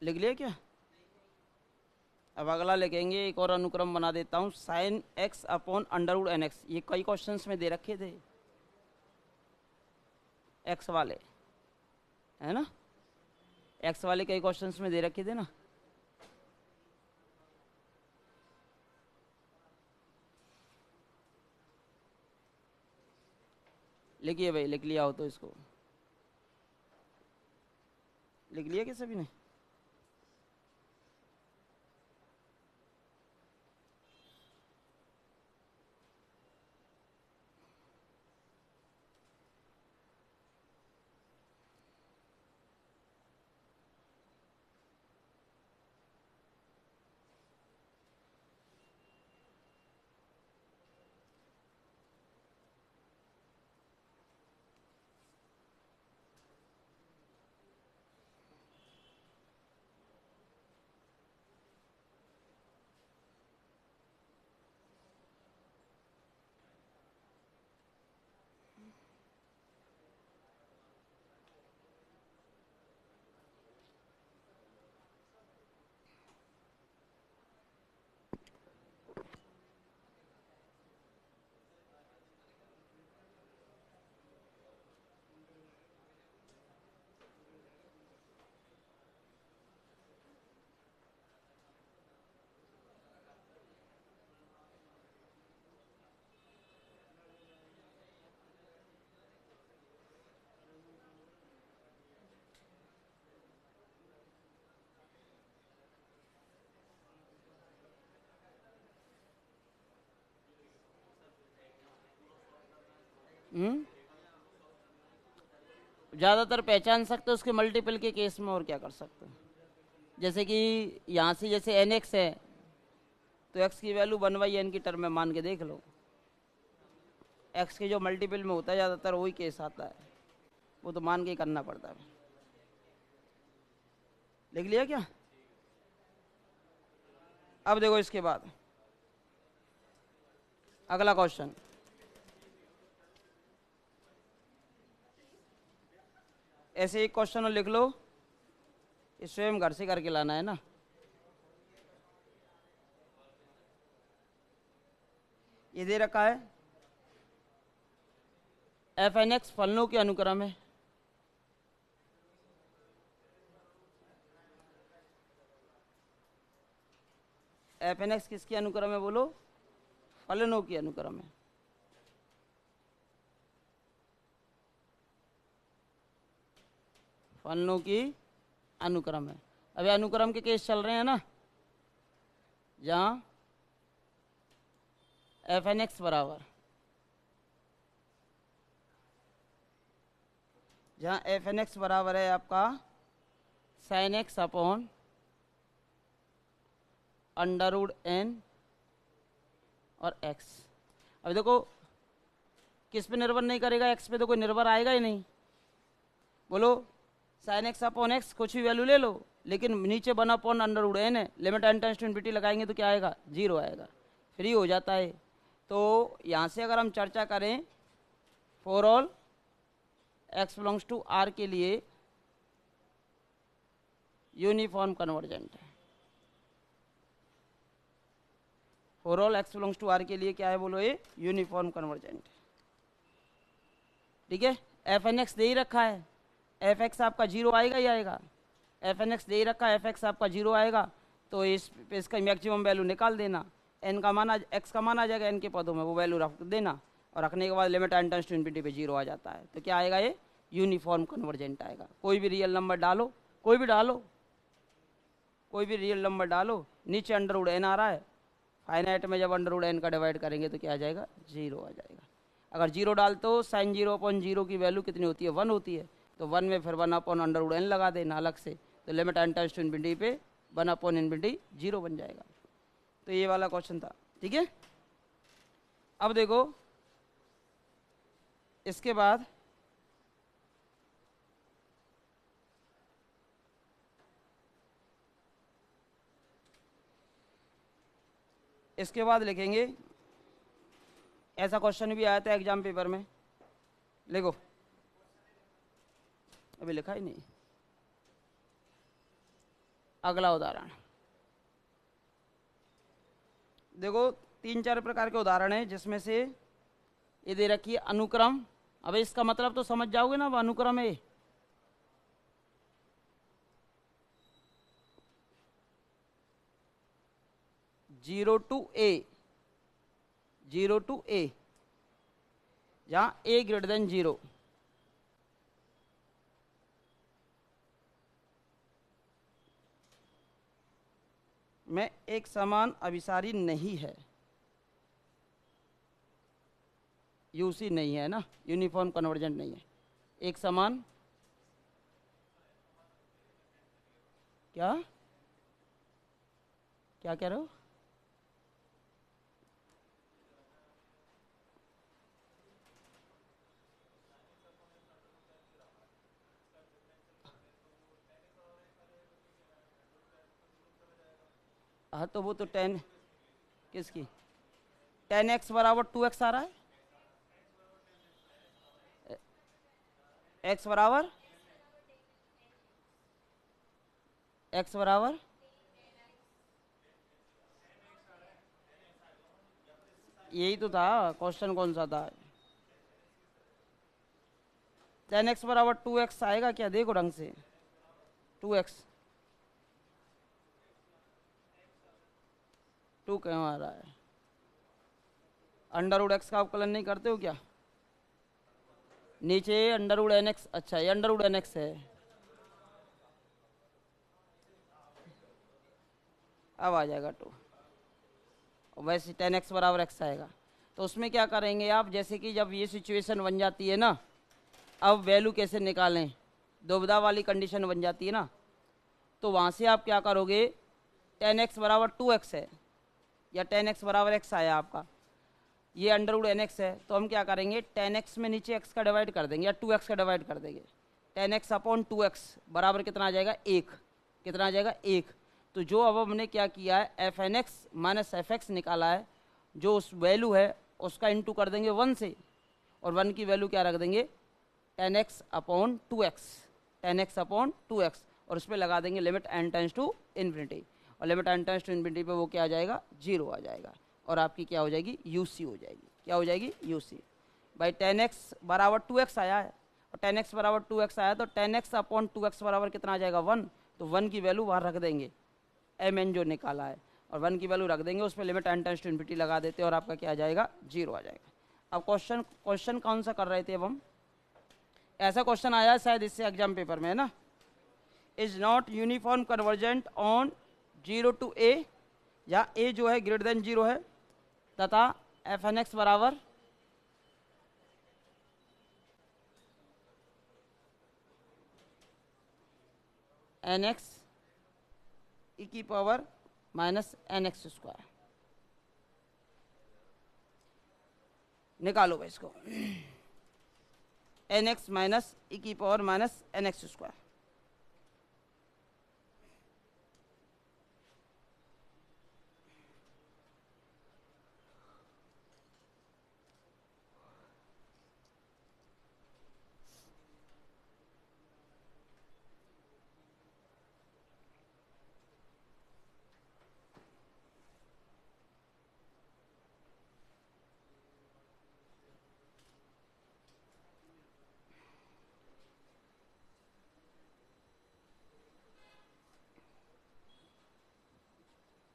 लिख लिया क्या? अब अगला लिखेंगे, एक और अनुक्रम बना देता हूँ, साइन x अपॉन √nx। ये कई क्वेश्चंस में दे रखे थे, x वाले, है ना, x वाले कई क्वेश्चंस में दे रखे थे ना। लिखिए भाई, लिख लिया हो तो इसको, लिख लिया कि सभी ने? ज़्यादातर पहचान सकते हो उसके मल्टीपल के केस में, और क्या कर सकते हो। जैसे कि यहाँ से जैसे एन एक्स है तो एक्स की वैल्यू 1/n की टर्म में मान के देख लो। एक्स के जो मल्टीपल में होता है ज़्यादातर वही केस आता है, वो तो मान के ही करना पड़ता है। लिख लिया क्या? अब देखो इसके बाद अगला क्वेश्चन, ऐसे एक क्वेश्चन लिख लो, ये स्वयं घर से करके लाना है ना। ये दे रखा है एफ एन एक्स फलनों के अनुक्रम है। एफ एन एक्स किसके अनुक्रम है बोलो? फलनों के अनुक्रम है। फलनों की अनुक्रम है। अभी अनुक्रम के केस चल रहे हैं ना, जहां एफ एन एक्स बराबर, जहां एफ एन एक्स बराबर है आपका sine x upon under root n और एक्स। अब देखो किस पे निर्भर नहीं करेगा, एक्स पे तो कोई निर्भर आएगा ही नहीं। बोलो साइन एक्स अपॉन एक्स कुछ भी वैल्यू ले लो, लेकिन नीचे 1 अपॉन अंडर रूट एन है, limit n tends to infinity लगाएंगे तो क्या आएगा? 0 आएगा, फ्री हो जाता है। तो यहाँ से अगर हम चर्चा करें for all x belongs to r के लिए यूनिफॉर्म कन्वर्जेंट है। For all x belongs to r के लिए क्या है बोलो? ये यूनिफॉर्म कन्वर्जेंट है। ठीक है, एफ एन एक्स दे ही रखा है, एफ एक्स आपका 0 आएगा ही आएगा। एफ एन एक्स दे ही रखा है, एफ एक्स आपका 0 आएगा, तो इसका मैक्सिमम वैल्यू निकाल देना। एन का मान एक्स का मान आ जाएगा एन के पदों में, वो वैल्यू रख देना, और रखने के बाद limit n tends to infinity पे 0 आ जाता है। तो क्या आएगा? ये यूनिफॉर्म कन्वर्जेंट आएगा। कोई भी रियल नंबर डालो, कोई भी डालो, कोई भी रियल नंबर डालो, नीचे अंडर रूट एन आ रहा है, फाइनाइट में जब अंडर रूट एन का डिवाइड करेंगे तो क्या आ जाएगा? 0 आ जाएगा। अगर 0 डालते हो साइन 0 अपॉन 0 की वैल्यू कितनी होती है? 1 होती है, तो 1 में फिर 1 अपॉन अंडर रूट एन लगा देना अलग से, तो limit n tends to infinity पे 1 अपॉन इन्फिनिटी 0 बन जाएगा। तो ये वाला क्वेश्चन था। ठीक है, अब देखो इसके बाद लिखेंगे, ऐसा क्वेश्चन भी आया था एग्जाम पेपर में, लिखो, अभी लिखा ही नहीं। अगला उदाहरण देखो, 3-4 प्रकार के उदाहरण हैं, जिसमें से ये दे रखी है अनुक्रम। अब इसका मतलब तो समझ जाओगे ना, वो अनुक्रम है। जीरो टू ए जहां ए ग्रेटर देन 0, में एक समान अभिसारी नहीं है, यूसी नहीं है ना, यूनिफॉर्म कन्वर्जेंट नहीं है। एक समान क्या क्या कह रहे हो? हाँ, तो वो तो 10 किसकी? 10x बराबर 2x आ रहा है, x बराबर यही तो था क्वेश्चन, कौन सा था? 10x बराबर 2x आएगा क्या? देखो ढंग से, 2x 2 क्यों आ रहा है? अंडर रूट एक्स का अवकलन नहीं करते हो क्या? नीचे अंडर रूट एन एक्स, अच्छा ये अंडर रूट एन एक्स है, अब आ जाएगा 2, वैसे 10x बराबर x आएगा। तो उसमें क्या करेंगे आप, जैसे कि जब ये सिचुएशन बन जाती है ना, अब वैल्यू कैसे निकालें, दुविधा वाली कंडीशन बन जाती है ना, तो वहाँ से आप क्या करोगे, 10x बराबर 2x है या 10x बराबर x आया आपका, ये अंडर रूट NX है, तो हम क्या करेंगे 10x में नीचे x का डिवाइड कर देंगे या 2x का डिवाइड कर देंगे। 10x अपॉन 2x बराबर कितना आ जाएगा, 1। कितना आ जाएगा, 1। तो जो अब हमने क्या किया है, fnx माइनस fx निकाला है, जो उस वैल्यू है उसका इंटू कर देंगे 1 से, और 1 की वैल्यू क्या रख देंगे 10x upon 2x, 10x upon 2x, और उस पर लगा देंगे limit n tends to infinity, और limit n tends to infinity पे वो क्या आ जाएगा, 0 आ जाएगा, और आपकी क्या हो जाएगी, UC हो जाएगी। क्या हो जाएगी, UC। भाई 10x बराबर 2x आया है, और 10x बराबर 2x आया, तो 10x अपॉन 2x बराबर कितना आ जाएगा, 1। तो 1 की वैल्यू वहाँ रख देंगे, mn जो निकाला है, और 1 की वैल्यू रख देंगे, उस पर limit n tends to infinity लगा देते हैं, और आपका क्या आ जाएगा, 0 आ जाएगा। अब क्वेश्चन कौन सा कर रहे थे अब हम, ऐसा क्वेश्चन आया है शायद इससे एग्जाम पेपर में, है ना, is not uniform convergent on 0 to a, या a जो है ग्रेटर देन 0 है, तथा fnx बराबर nx e की पावर माइनस nx स्क्वायर। निकालो भाई इसको, nx माइनस ई की पावर माइनस nx स्क्वायर।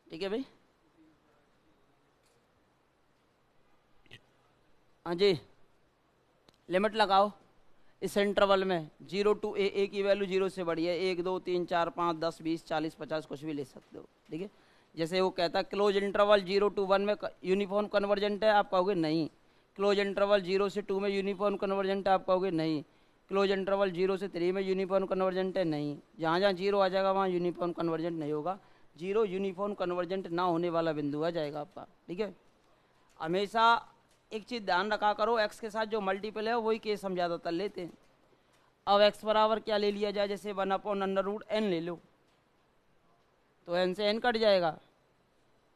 ठीक है भाई, हाँ जी, लिमिट लगाओ इस इंटरवल में 0 to a, a की वैल्यू 0 से बड़ी है, 1 2 3 4 5 10 20 40 50 कुछ भी ले सकते हो, ठीक है। जैसे वो कहता है क्लोज इंटरवल 0 to 1 में यूनिफॉर्म कन्वर्जेंट है, आप कहोगे नहीं। क्लोज इंटरवल 0 से 2 में यूनिफॉर्म कन्वर्जेंट है, आप कहोगे नहीं। क्लोज इंटरवल 0 से 3 में यूनिफॉर्म कन्वर्जेंट है, नहीं। जहाँ जहाँ 0 आ जाएगा वहाँ यूनिफॉर्म कन्वर्जेंट नहीं होगा। 0 यूनिफॉर्म कन्वर्जेंट ना होने वाला बिंदु आ जाएगा आपका, ठीक है। हमेशा एक चीज़ ध्यान रखा करो, x के साथ जो मल्टीपल है वही केस हम ज़्यादातर लेते हैं। अब x बराबर क्या ले लिया जाए, जैसे 1/√n ले लो, तो n से n कट जाएगा,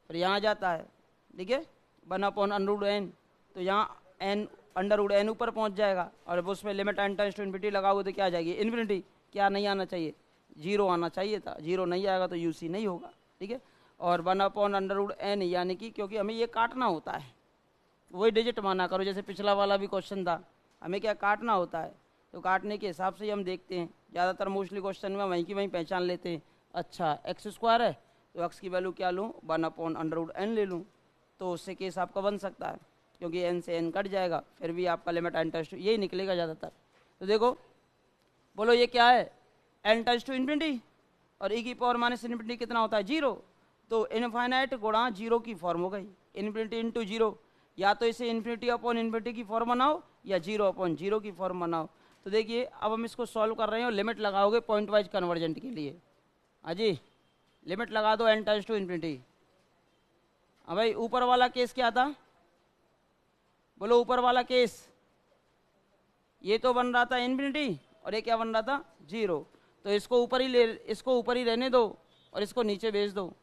फिर यहाँ जाता है, ठीक है, 1/√n, तो यहाँ n √n ऊपर पहुँच जाएगा, और उसमें limit n tends to infinity लगाओगे तो क्या आ जाएगी, इन्फिनिटी। क्या नहीं आना चाहिए, 0 आना चाहिए था, 0 नहीं आएगा तो UC नहीं होगा, ठीक है। और 1/√n यानी कि क्योंकि हमें ये काटना होता है, वही डिजिट माना करो, जैसे पिछला वाला भी क्वेश्चन था, हमें क्या काटना होता है, तो काटने के हिसाब से ही हम देखते हैं। ज़्यादातर मोस्टली क्वेश्चन में वहीं की वहीं पहचान लेते हैं। अच्छा x स्क्वायर है तो x की वैल्यू क्या लूँ, 1/√n ले लूँ, तो उससे केस आपका बन सकता है, क्योंकि n से n कट जाएगा, फिर भी आपका लिमिट n टेंड्स टू यही निकलेगा ज़्यादातर। तो देखो, बोलो ये क्या है, n टेंड्स टू इन्फिनिटी, और e की पावर माइनस इन्फिनिटी कितना होता है, 0। तो इनफाइनाइट गुणा 0 की फॉर्म हो गई, इन्फिनिटी इंटू 0। या तो इसे इन्फिनिटी अपॉन इन्फिनिटी की फॉर्म बनाओ, या 0 अपॉन 0 की फॉर्म बनाओ। तो देखिए अब हम इसको सॉल्व कर रहे हैं, और लिमिट लगाओगे पॉइंट वाइज कन्वर्जेंट के लिए। हाँ जी, लिमिट लगा दो n टेंड्स टू इन्फिनिटी। हाँ भाई, ऊपर वाला केस क्या था, बोलो ऊपर वाला केस, ये तो बन रहा था इन्फिनिटी, और ये क्या बन रहा था, 0। तो इसको ऊपर ही रहने दो, और इसको नीचे भेज दो।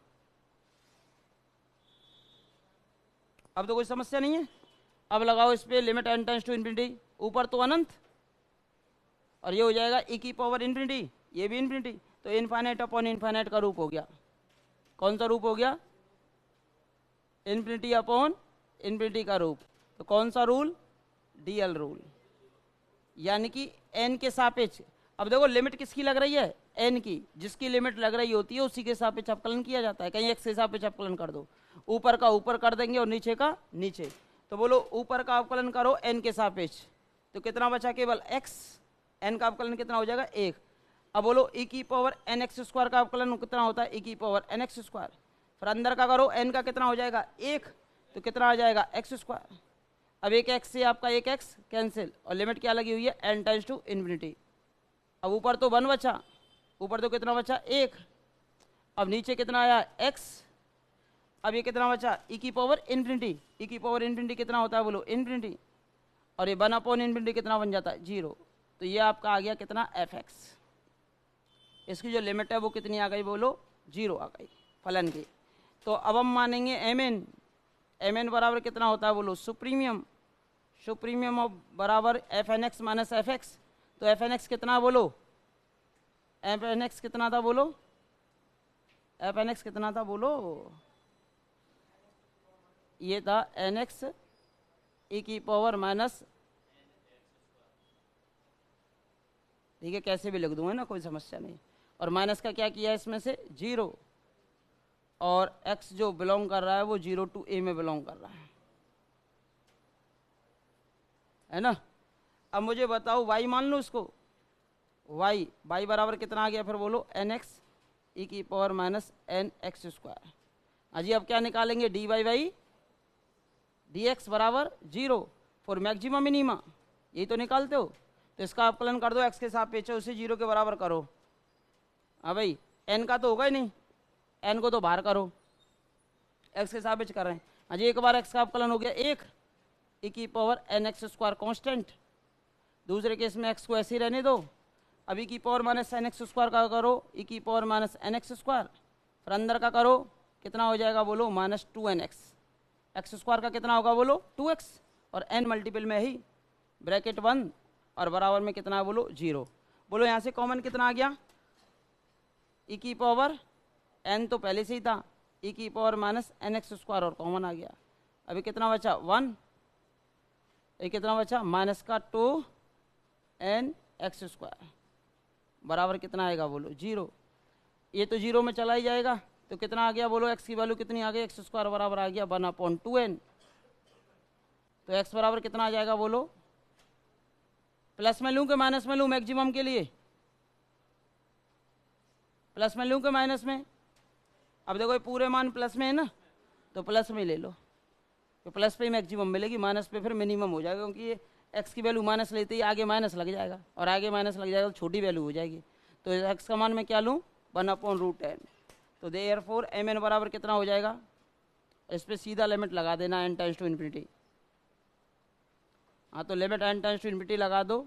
अब तो कोई समस्या नहीं है। अब लगाओ इस पर limit n tends to infinity, ऊपर तो अनंत, और ये हो जाएगा e की पावर इन्फिनिटी, ये भी इन्फिनिटी, तो इनफाइनाइट अपॉन इनफाइनाइट का रूप हो गया। कौन सा रूप हो गया, इन्फिनिटी अपॉन इन्फिनिटी का रूप। तो कौन सा रूल, डीएल रूल, यानी कि n के सापेक्ष। अब देखो लिमिट किसकी लग रही है, n की, जिसकी लिमिट लग रही होती है उसी के सापेक्ष अवकलन किया जाता है। कहीं x के सापेक्ष अवकलन कर दो, ऊपर का ऊपर कर देंगे और नीचे का नीचे। तो बोलो ऊपर का अवकलन करो n के सापेक्ष, तो कितना बचा, केवल x, n का अवकलन कितना हो जाएगा, 1। अब बोलो e की पावर nx स्क्वायर का अवकलन कितना होता है, e की पावर nx स्क्वायर। फिर अंदर का करो, n का कितना हो जाएगा, 1, तो कितना आ जाएगा x स्क्वायर। अब एक एक्स से आपका एक एक्स कैंसिल, और लिमिट क्या लगी हुई है, एन टेंड्स टू इन्फिनिटी। अब ऊपर तो 1 बचा, ऊपर तो कितना बचा, 1। अब नीचे कितना आया, x। अब ये कितना बचा, e की पावर इन्फिनिटी। e की पावर इन्फिनिटी कितना होता है बोलो, इन्फिनिटी। और ये 1/इन्फिनिटी कितना बन जाता है, 0। तो ये आपका आ गया कितना, fx। इसकी जो लिमिट है वो कितनी आ गई बोलो, 0 आ गई फलन की। तो अब हम मानेंगे mn। mn बराबर कितना होता है बोलो, सुप्रीमियम। सुप्रीमियम ऑफ बराबर fnx माइनस fx। तो fnx कितना बोलो, fnx कितना था बोलो, fnx कितना था बोलो, ये था nx e की पावर माइनस, ठीक है कैसे भी लिख दूंगा ना, कोई समस्या नहीं। और माइनस का क्या किया है इसमें से, 0। और x जो बिलोंग कर रहा है वो 0 to a में बिलोंग कर रहा है ना। अब मुझे बताओ y मान लो इसको, y बराबर कितना आ गया फिर बोलो, nx e की power minus n x square. अजी अब क्या निकालेंगे, dy बाई dx बराबर 0 फॉर मैक्सिमम मिनिमा, यही तो निकालते हो। तो इसका अपकलन कर दो, x के सापेक्ष उसे 0 के बराबर करो। हाँ भाई, n का तो होगा ही नहीं, n को तो बाहर करो, x के सापेक्ष कर रहे हैं। अजी एक बार x का अपकलन हो गया 1 e की power n x square constant. दूसरे केस में x को ऐसे ही रहने दो। अब e की power minus n x square का करो, e की power minus n x square, फिर अंदर का करो, कितना हो जाएगा बोलो, माइनस 2nx। एक्स स्क्वायर का कितना होगा बोलो, 2x, और n मल्टीपल में ही ब्रैकेट 1 और बराबर में कितना है बोलो, 0। बोलो यहाँ से कॉमन कितना आ गया, e की पावर n तो पहले से ही था, e की power minus n x square और कॉमन आ गया। अभी कितना बचा, 1। ये कितना बचा, माइनस का 2nx स्क्वायर बराबर कितना आएगा बोलो, 0। ये तो 0 में चला ही जाएगा, तो कितना आ गया बोलो, x की वैल्यू कितनी आ गई, एक्स स्क्वायर बराबर आ गया 1/2n। तो x बराबर कितना आ जाएगा बोलो, प्लस में लूँ कि माइनस में लूँ, मैक्सिमम के लिए प्लस में लूँ कि माइनस में। अब देखो ये पूरे मान प्लस में है ना, तो प्लस में ले लो, तो प्लस पे ही मैक्सिमम मिलेगी, माइनस पे फिर मिनिमम हो जाएगा, क्योंकि ये x की वैल्यू माइनस लेते ही आगे माइनस लग जाएगा, और आगे माइनस लग जाएगा तो छोटी वैल्यू हो जाएगी। तो x का मान मैं क्या लूँ, 1/√n। तो देयरफॉर mn बराबर कितना हो जाएगा, इस पर सीधा लिमिट लगा देना, n टेंड्स टू इन्फिनिटी। हाँ तो limit n tends to infinity लगा दो,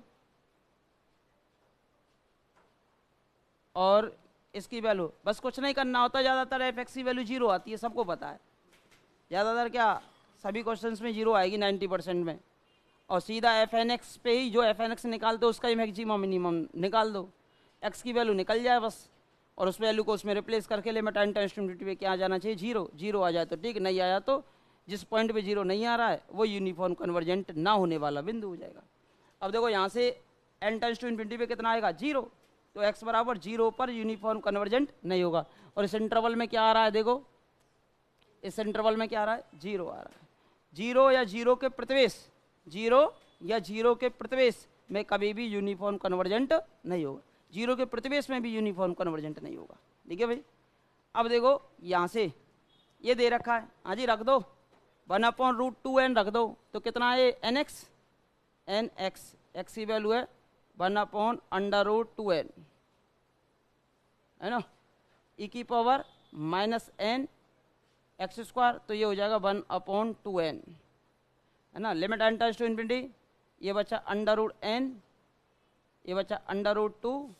और इसकी वैल्यू बस कुछ नहीं करना होता, ज़्यादातर एफ की वैल्यू 0 आती है, सबको पता है। ज़्यादातर क्या, सभी क्वेश्चंस में 0 आएगी 90% में। और सीधा एफ एन एक्स पे ही, जो एफ एन एक्स निकाल दो उसका ही मैक्सिमम मिनिमम निकाल दो, एक्स की वैल्यू निकल जाए बस, और उस वैल्यू को उसमें रिप्लेस करके limit n tends to infinity पे क्या आ जाना चाहिए, 0 आ जाए तो ठीक, नहीं आया तो जिस पॉइंट पे 0 नहीं आ रहा है वो यूनिफॉर्म कन्वर्जेंट ना होने वाला बिंदु हो जाएगा। अब देखो यहाँ से n टेंड्स टू इन्फिनिटी पे कितना आएगा, 0। तो x बराबर 0 पर यूनिफॉर्म कन्वर्जेंट नहीं होगा। और इस इंटरवल में क्या आ रहा है, देखो इस इंटरवल में क्या आ रहा है, 0 आ रहा है। 0 या 0 के प्रतिवेश, 0 या 0 के प्रतिवेश में कभी भी यूनिफॉर्म कन्वर्जेंट नहीं होगा, 0 के प्रतिवेश में भी यूनिफॉर्म कन्वर्जेंट नहीं होगा। ठीक है भाई। अब देखो यहाँ से ये दे रखा है, हाँ जी रख दो, 1/√2n रख दो, तो कितना है nx, x की वैल्यू है 1/√2n, है ना, e की power minus n x square, तो ये हो जाएगा 1/2n, है ना। Limit n tends to infinity, ये बचा √n, ये बचा √2,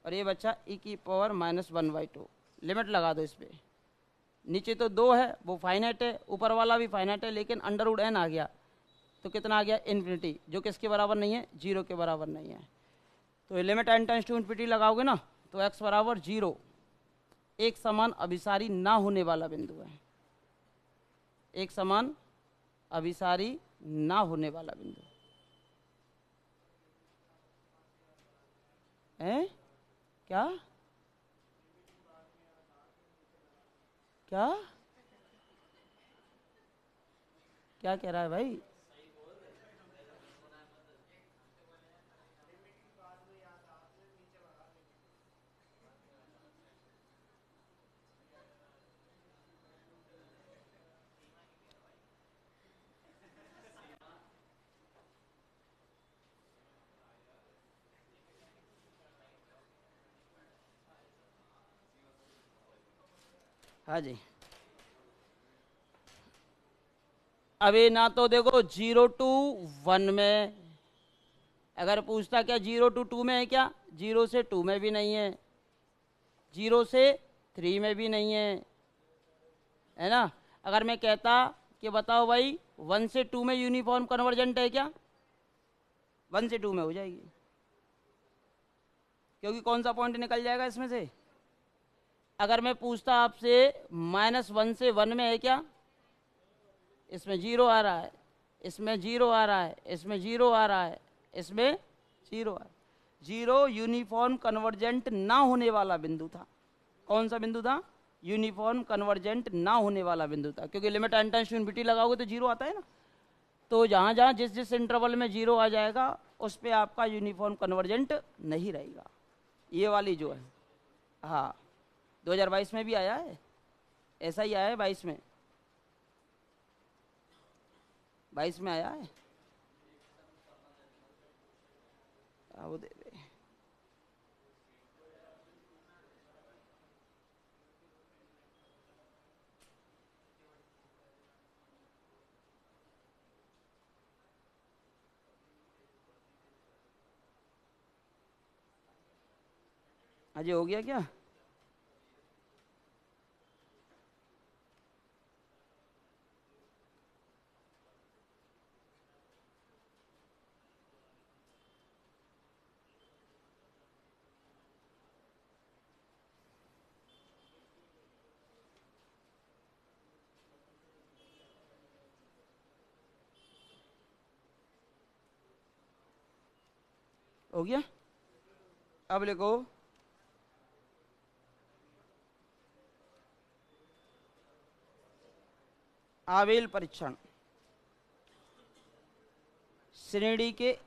और ये बचा e की पावर माइनस 1/2। लिमिट लगा दो इस पर, नीचे तो 2 है वो फाइनाइट है, ऊपर वाला भी फाइनाइट है, लेकिन √n आ गया तो कितना आ गया, इन्फिनिटी, जो किसके बराबर नहीं है, 0 के बराबर नहीं है। तो ये limit n tends to infinity लगाओगे ना, तो x बराबर 0 एक समान अभिसारी ना होने वाला बिंदु है, एक समान अभिसारी ना होने वाला बिंदु है। क्या क्या क्या कह रहा है भाई, हाँ जी, अभी ना तो देखो 0 to 1 में, अगर पूछता क्या 0 to 2 में है क्या, 0 से 2 में भी नहीं है, 0 से 3 में भी नहीं है ना। अगर मैं कहता कि बताओ भाई 1 से 2 में यूनिफॉर्म कन्वर्जेंट है क्या, 1 से 2 में हो जाएगी, क्योंकि कौन सा पॉइंट निकल जाएगा इसमें से। अगर मैं पूछता आपसे -1 से 1 में है क्या, इसमें 0 आ रहा है, इसमें 0 आ रहा है, इसमें 0 आ रहा है, इसमें 0 आ रहा है। 0 यूनिफॉर्म कन्वर्जेंट ना होने वाला बिंदु था। कौन सा बिंदु था, यूनिफॉर्म कन्वर्जेंट ना होने वाला बिंदु था, क्योंकि limit n tends to infinity लगाओगे तो 0 आता है ना। तो जहाँ जहाँ जिस जिस इंटरवल में 0 आ जाएगा उस पर आपका यूनिफॉर्म कन्वर्जेंट नहीं रहेगा। ये वाली जो है, हाँ 2022 में भी आया है, ऐसा ही आया है 22 में, 22 में आया है। वो दे दे। अजय हो गया क्या, हो गया। अब लिखो आवेल परीक्षण, श्रेणी के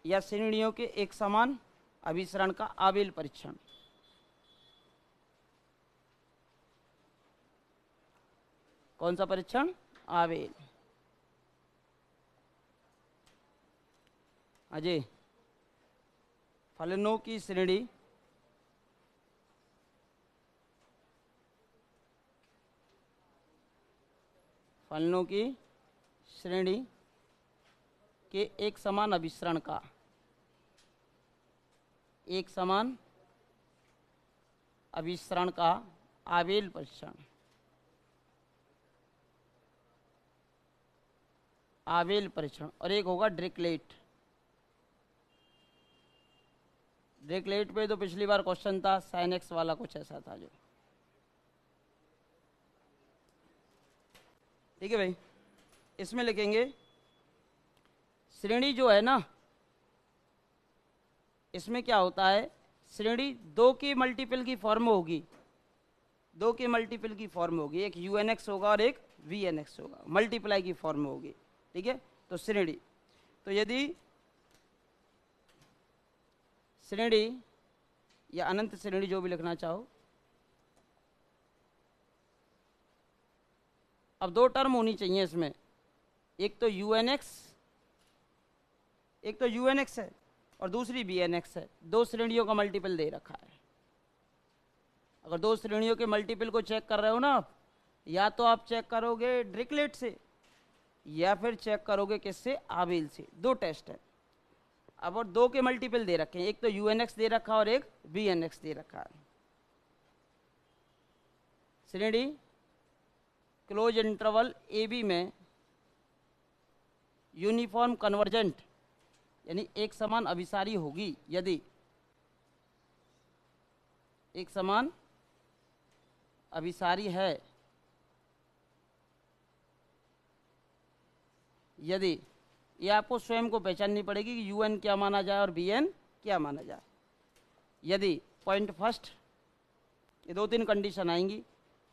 या श्रेणियों के एक समान अभिसरण का आवेल परीक्षण। कौन सा परीक्षण, आवेल। अजय, फलनों की श्रेणी के एक समान अभिसरण का, एक समान अभिसरण का आवेल परीक्षण। आवेल परीक्षण। और एक होगा ड्रिकलेट। ड्रिकलेट पे तो पिछली बार क्वेश्चन था sin x वाला, कुछ ऐसा था जो, ठीक है भाई। इसमें लिखेंगे श्रेणी जो है ना, इसमें क्या होता है, श्रेणी 2 के मल्टीपल की फॉर्म होगी, 2 के मल्टीपल की फॉर्म होगी, एक unx होगा और एक vnx होगा, मल्टीप्लाई की फॉर्म होगी, ठीक है। तो श्रेणी, तो यदि श्रेणी या अनंत श्रेणी जो भी लिखना चाहो, अब 2 टर्म होनी चाहिए इसमें, एक तो unx है और दूसरी bnx है। 2 श्रेणियों का मल्टीपल दे रखा है। अगर 2 श्रेणियों के मल्टीपल को चेक कर रहे हो ना आप, या तो आप चेक करोगे ड्रिकलेट से या फिर चेक करोगे किससे, आवेल से। 2 टेस्ट है। अब और 2 के मल्टीपल दे रखे हैं, एक तो unx दे रखा और एक bnx दे रखा है। श्रेणी क्लोज इंटरवल ए बी में यूनिफॉर्म कन्वर्जेंट यानी एक समान अभिसारी होगी यदि एक समान अभिसारी है, यदि, ये आपको स्वयं को पहचाननी पड़ेगी कि un क्या माना जाए और bn क्या माना जाए। यदि पॉइंट फर्स्ट, ये 2-3 कंडीशन आएंगी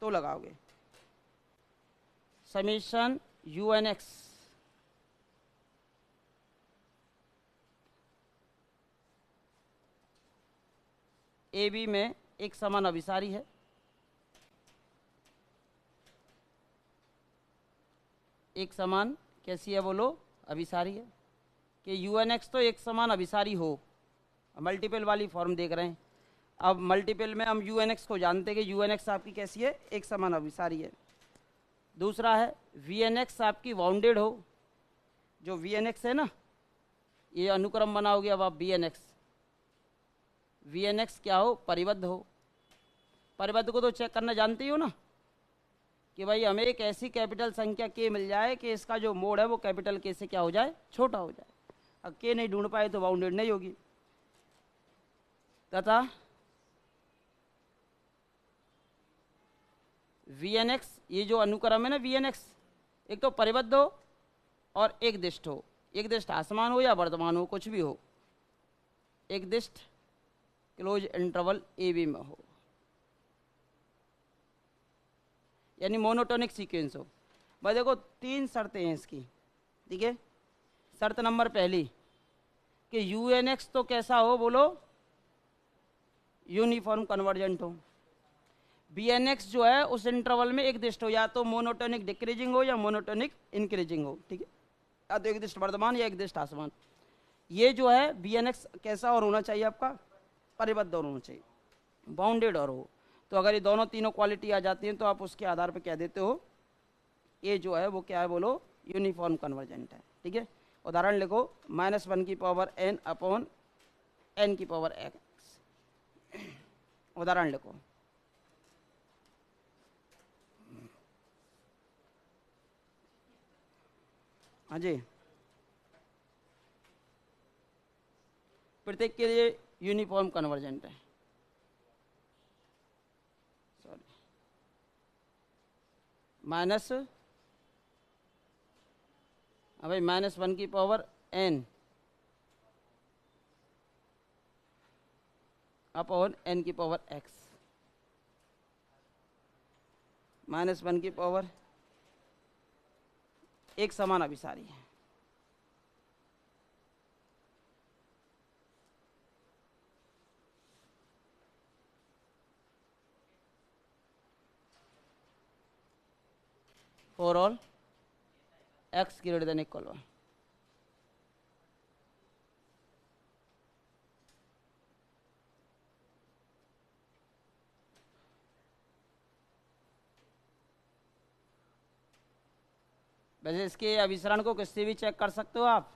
तो लगाओगे, समेशन unx ए बी में एक समान अभिसारी है, एक समान कैसी है बोलो, अभिसारी है, कि unx तो एक समान अभिसारी हो, मल्टीपल वाली फॉर्म देख रहे हैं। अब मल्टीपल में हम यू एन एक्स को जानते हैं कि यू एन एक्स आपकी कैसी है, एक समान अभिसारी है। दूसरा है वी एन एक्स आपकी बाउंडेड हो, जो वी एन एक्स है ना, ये अनुक्रम बनाओगे अब आप v n x, v n x क्या हो, परिबद्ध हो। परिबद्ध को तो चेक करना जानते ही हो ना, कि भाई हमें एक ऐसी कैपिटल संख्या के मिल जाए कि इसका जो मोड है वो कैपिटल के से क्या हो जाए, छोटा हो जाए। अब के नहीं ढूंढ पाए तो बाउंडेड नहीं होगी। तथा वी एन एक्स, ये जो अनुक्रम है ना वी एन एक्स, एक तो परिबद्ध हो और एक दिष्ट हो। एक दिष्ट आसमान हो या वर्तमान हो, कुछ भी हो, एक दिष्ट क्लोज इंटरवल ए बी में हो, यानी मोनोटोनिक सीक्वेंस हो। भाई देखो 3 शर्तें हैं इसकी, ठीक है। शर्त नंबर पहली कि यू एन एक्स तो कैसा हो, बोलो, यूनिफॉर्म कन्वर्जेंट हो। बी एन एक्स जो है उस इंटरवल में एक दिष्ट हो, या तो मोनोटोनिक डिक्रीजिंग हो या मोनोटोनिक इंक्रीजिंग हो, ठीक है, या तो एक दिष्ट वर्तमान या एक दिष्ट आसमान। ये जो है बी एन एक्स कैसा और होना चाहिए आपका, परिबद्ध और होना चाहिए, बाउंडेड और हो। तो अगर ये दोनों तीनों क्वालिटी आ जाती हैं तो आप उसके आधार पर कह देते हो ये जो है वो क्या है, बोलो, यूनिफॉर्म कन्वर्जेंट है, ठीक है। उदाहरण लिखो, -1 की पावर n अपॉन n की पावर x। उदाहरण लिखो, हाँ जी, प्रत्येक के लिए यूनिफॉर्म कन्वर्जेंट है, सॉरी, माइनस, भाई -1 की पावर n अपॉन n की पावर x, -1 की पावर एक समान अभिसारी है। For all x greater than equal 1। वैसे इसके अभिसरण को किससे भी चेक कर सकते हो आप।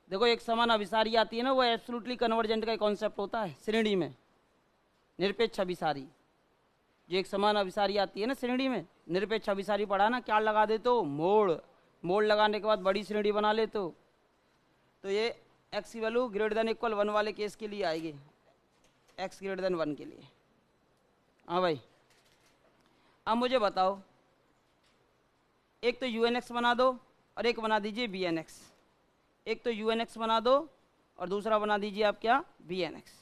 देखो एक समान अभिसारी आती है ना, वो एब्सोल्युटली कन्वर्जेंट का कॉन्सेप्ट होता है श्रेणी में, निरपेक्ष अभिसारी। जो एक समान अभिसारी आती है ना श्रेणी में, निरपेक्ष अभिसारी पढ़ा ना, क्या लगा देते हो, मोड़। मोड़ लगाने के बाद बड़ी श्रेणी बना लेते हो, तो ये x की वैल्यू ग्रेटर देन इक्वल 1 वाले केस के लिए आएगी, x ग्रेटर देन 1 के लिए। हाँ भाई, अब मुझे बताओ, एक तो यू एन एक्स बना दो और एक बना दीजिए बी एन एक्स। एक तो यू एन एक्स बना दो और दूसरा बना दीजिए आप क्या, बी एन एक्स।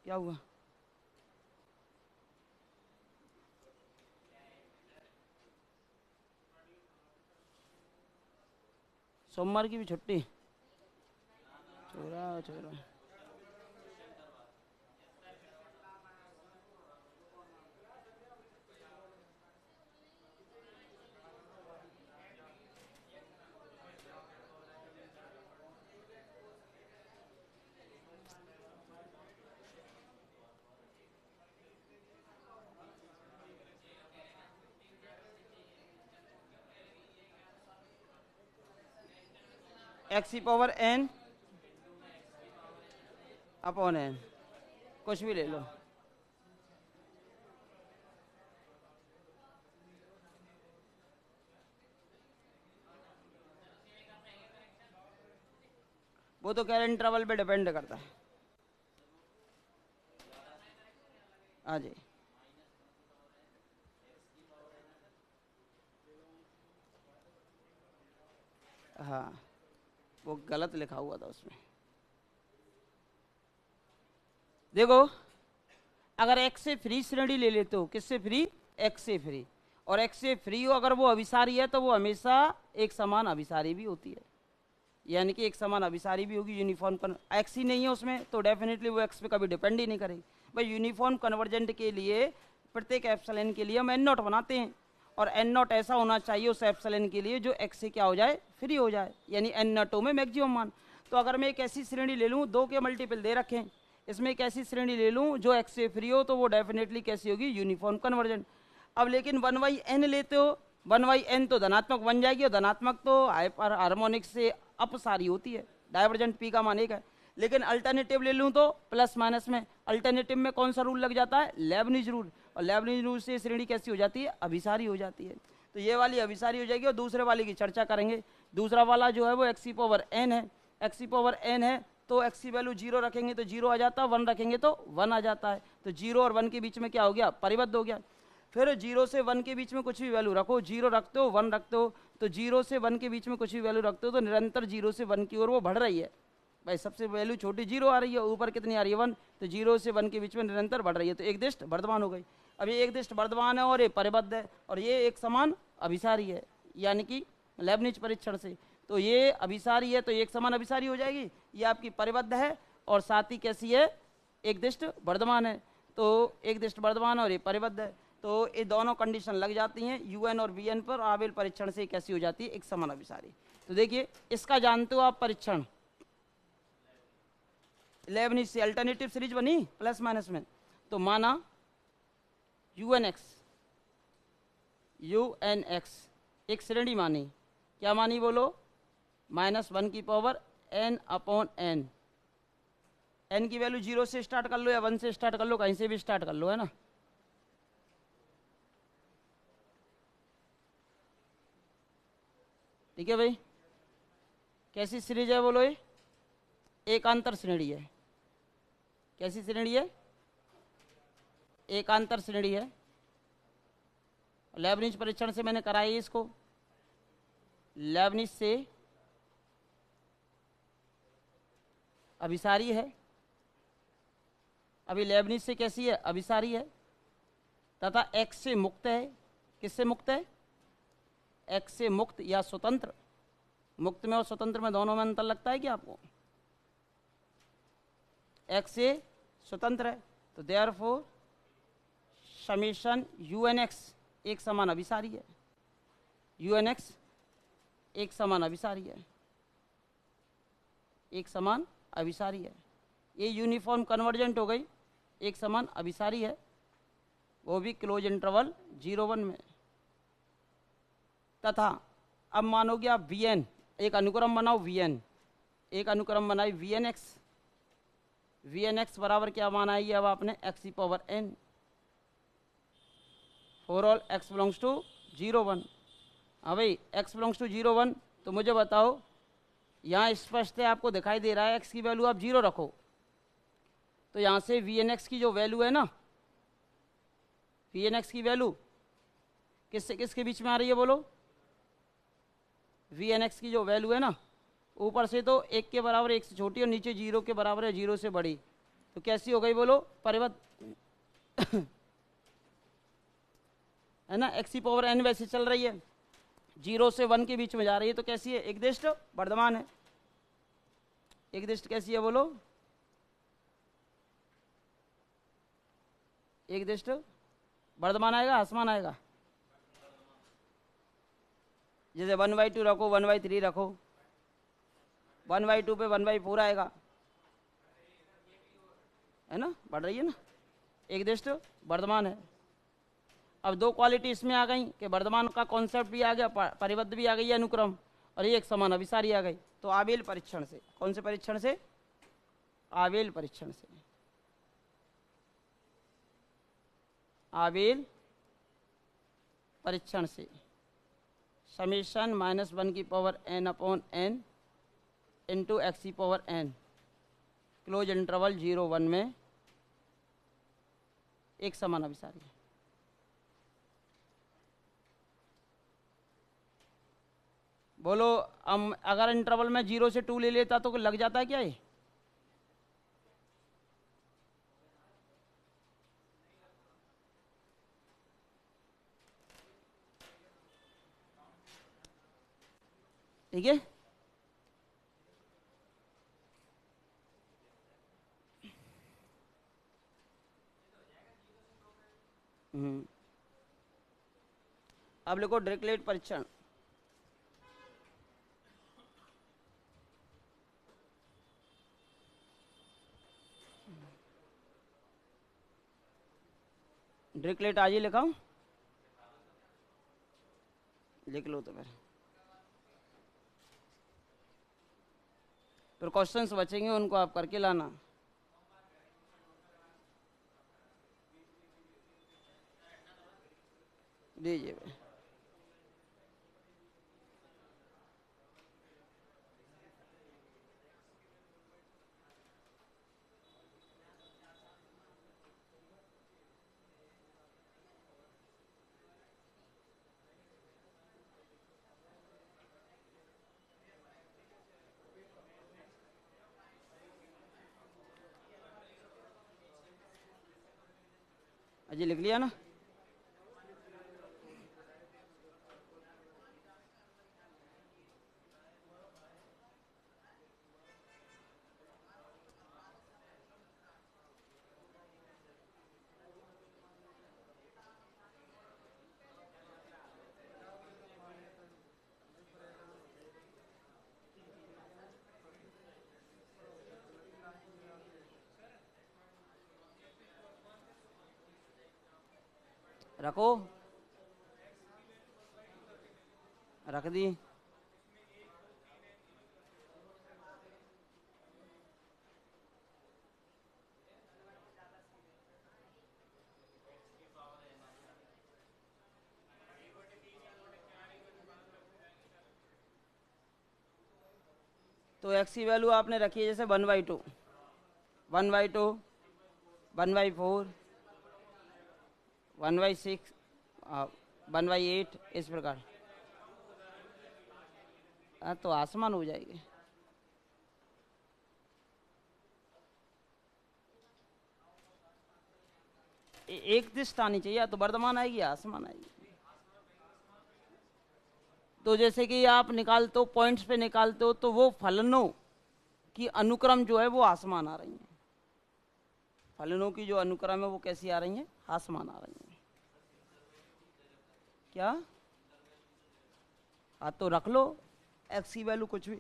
क्या हुआ, सोमवार की भी छुट्टी, छोरा छोरा। x की पावर n अपॉन n, कुछ भी ले लो। वो तो कह रहे इंटरवल पे डिपेंड करता है। हाँ जी, हाँ वो गलत लिखा हुआ था उसमें। देखो अगर x से फ्री श्रेणी ले लेते हो, किससे फ्री, x से फ्री, और x से फ्री हो अगर वो अभिसारी है तो वो हमेशा एक समान अभिसारी भी होती है, यानी कि एक समान अभिसारी भी होगी यूनिफॉर्म। x ही नहीं है उसमें तो डेफिनेटली वो x पे कभी डिपेंड ही नहीं करेगी। भाई यूनिफॉर्म कन्वर्जेंट के लिए प्रत्येक एप्सिलॉन के लिए हम n नॉट बनाते हैं, और एन नॉट ऐसा होना चाहिए उस एप्सिलॉन के लिए जो एक्स से क्या हो जाए, फ्री हो जाए, यानी एन नॉट में मैक्सिमम मान। तो अगर मैं एक ऐसी श्रेणी ले लूँ, दो के मल्टीपल दे रखे हैं, इसमें एक ऐसी श्रेणी ले लूँ जो एक्स से फ्री हो, तो वो डेफिनेटली कैसी होगी, यूनिफॉर्म कन्वर्जेंट। अब लेकिन 1/n लेते हो, 1/n तो धनात्मक बन जाएगी, और धनात्मक तो हाइपर हार्मोनिक से अपसारी होती है, डाइवर्जेंट पी का मान एक है। लेकिन अल्टरनेटिव ले लूँ तो प्लस माइनस में, अल्टरनेटिव में कौन सा रूल लग जाता है, लेबनिज रूल, और लेबनिज रूल से श्रेणी कैसी हो जाती है, अभिसारी हो जाती है। तो ये वाली अभिसारी हो जाएगी, और दूसरे वाले की चर्चा करेंगे। दूसरा वाला जो है वो एक्सी पावर एन है, एक्सी पावर एन है, तो एक्स की वैल्यू 0 रखेंगे तो 0 आ जाता है, 1 रखेंगे तो 1 आ जाता है। तो 0 और 1 के बीच में क्या हो गया, परिबद्ध हो गया। फिर 0 से 1 के बीच में कुछ भी वैल्यू रखो, 0 रखते हो 1 रखते हो, तो 0 से 1 के बीच में कुछ भी वैल्यू रखते हो तो निरंतर 0 से 1 की ओर वो बढ़ रही है। भाई सबसे वैल्यू छोटी 0 आ रही है, ऊपर कितनी आ रही है, 1, तो 0 से 1 के बीच में निरंतर बढ़ रही है, तो एक दिष्ट वर्धमान हो गई। अब ये एक दिष्ट वर्धमान है और ये परिबद्ध है, और ये एक समान अभिसारी है, यानी कि लेबनिज परीक्षण से। तो ये अभिसारी है तो एक समान अभिसारी हो जाएगी, ये आपकी परिबद्ध है और साथ ही कैसी है, एक दिष्ट वर्धमान है। तो एक दिष्ट वर्धमान और ये परिबद्ध है, तो ये दोनों कंडीशन लग जाती हैं यूएन और वीएन पर, आबेल परीक्षण से कैसी हो जाती है, एक समान अभिसारी। तो देखिए इसका जानते हो आप परीक्षण, लेबनिज से अल्टरनेटिव सीरीज बनी प्लस माइनस में, तो माना यूएनएक्स एक श्रेणी मानी, क्या मानी बोलो, -1 की power n upon n, n की वैल्यू 0 से स्टार्ट कर लो या 1 से स्टार्ट कर लो, कहीं से भी स्टार्ट कर लो, है ना। ठीक है भाई, कैसी सीरीज है बोलो, ये एकांतर श्रेणी है। कैसी श्रेणी है, एकांतर श्रेणी है। लेबनिज परीक्षण से मैंने कराई इसको, लेबनिज से अभिसारी है, अभी लेबनिज से कैसी है, अभिसारी है, तथा एक्स से मुक्त है। किससे मुक्त है, एक्स से मुक्त या स्वतंत्र। मुक्त में और स्वतंत्र में दोनों में अंतर लगता है क्या आपको, एक्स से स्वतंत्र है, तो देयरफॉर समेशन यूएनएक्स एक समान अभिसारी है, यूएनएक्स एक समान अभिसारी है, एक समान अभिसारी है। ये यूनिफॉर्म कन्वर्जेंट हो गई, एक समान अभिसारी है, वो भी क्लोज इंटरवल 0-1 में। तथा अब मानोगे आप वीएन, एक अनुक्रम बनाओ वीएन, एक अनुक्रम बनाई वीएनएक्स, वीएनएक्स बराबर क्या माना है ये अब आपने एक्स की power n for all x belongs to 0-1। हाँ भाई x बिलोंग्स टू 0-1, तो मुझे बताओ यहाँ स्पष्ट है, आपको दिखाई दे रहा है x की वैल्यू आप 0 रखो, तो यहाँ से वीएनएक्स की जो वैल्यू है ना, वीएनएक्स की वैल्यू किससे किसके बीच में आ रही है बोलो, वीएनएक्स की जो वैल्यू है ना, ऊपर से तो 1 के बराबर 1 से छोटी और नीचे 0 के बराबर है 0 से बड़ी, तो कैसी हो गई बोलो, परिबद्ध है ना। एक्स की पावर n वैसे चल रही है, 0 से 1 के बीच में जा रही है, तो कैसी है, एक दिष्ट वर्धमान है। एक दिष्ट कैसी है बोलो, एक दिष्ट वर्धमान आएगा, आसमान आएगा। जैसे 1/2 रखो, 1/3 रखो, 1/2 पे 1/4 आएगा, है ना, बढ़ रही है ना, एक दिष्ट वर्धमान है। अब दो क्वालिटी इसमें आ गई कि वर्धमान का कॉन्सेप्ट भी आ गया, परिबद्ध भी आ गई है अनुक्रम, और ये एक समान अभिसारी आ गई। तो आबेल परीक्षण से, कौन से परीक्षण से, आबेल परीक्षण से, आबेल परीक्षण से समेशन -1 की power n upon n into x की पावर n क्लोज इंटरवल 0-1 में एक समान अभिसारी है। बोलो हम अगर इंटरवल में 0 से 2 ले लेता तो लग जाता है क्या ये, ठीक है। अब लिखो डिरिचलेट परीक्षण। डिरिचलेट आज ही लिखाऊं? लिख लो तो फिर क्वेश्चंस बचेंगे, उनको आप करके लाना। दीजिए भाई। अजी लिख लिया ना? रखो। रख दी। तो एक्स की वैल्यू आपने रखी है जैसे 1/2, 1/2, 1/4, 1/6, 1/8, इस प्रकार। तो आसमान हो जाएगी। एक दिष्ट आनी चाहिए, या तो वर्धमान आएगी या आसमान आएगी। तो जैसे कि आप निकालते हो, पॉइंट्स पे निकालते हो, तो वो फलनों की अनुक्रम जो है वो आसमान आ रही है। फलनों की जो अनुक्रम है वो कैसी आ रही है? आसमान आ रही है। क्या? हाँ तो रख लो एक्स की वैल्यू कुछ भी,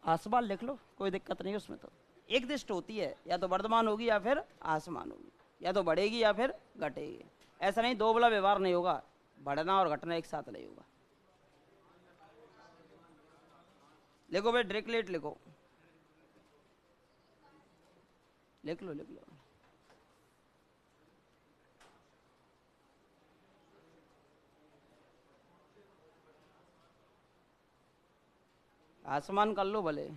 आसमान लिख लो, कोई दिक्कत नहीं उसमें। तो एक दिष्ट होती है, या तो वर्धमान होगी या फिर आसमान होगी, या तो बढ़ेगी या फिर घटेगी। ऐसा नहीं दो बला व्यवहार नहीं होगा, बढ़ना और घटना एक साथ नहीं होगा। लिखो भाई डिरिचलेट लिखो, लिख लो लिख लो। आसमान कर लो भले।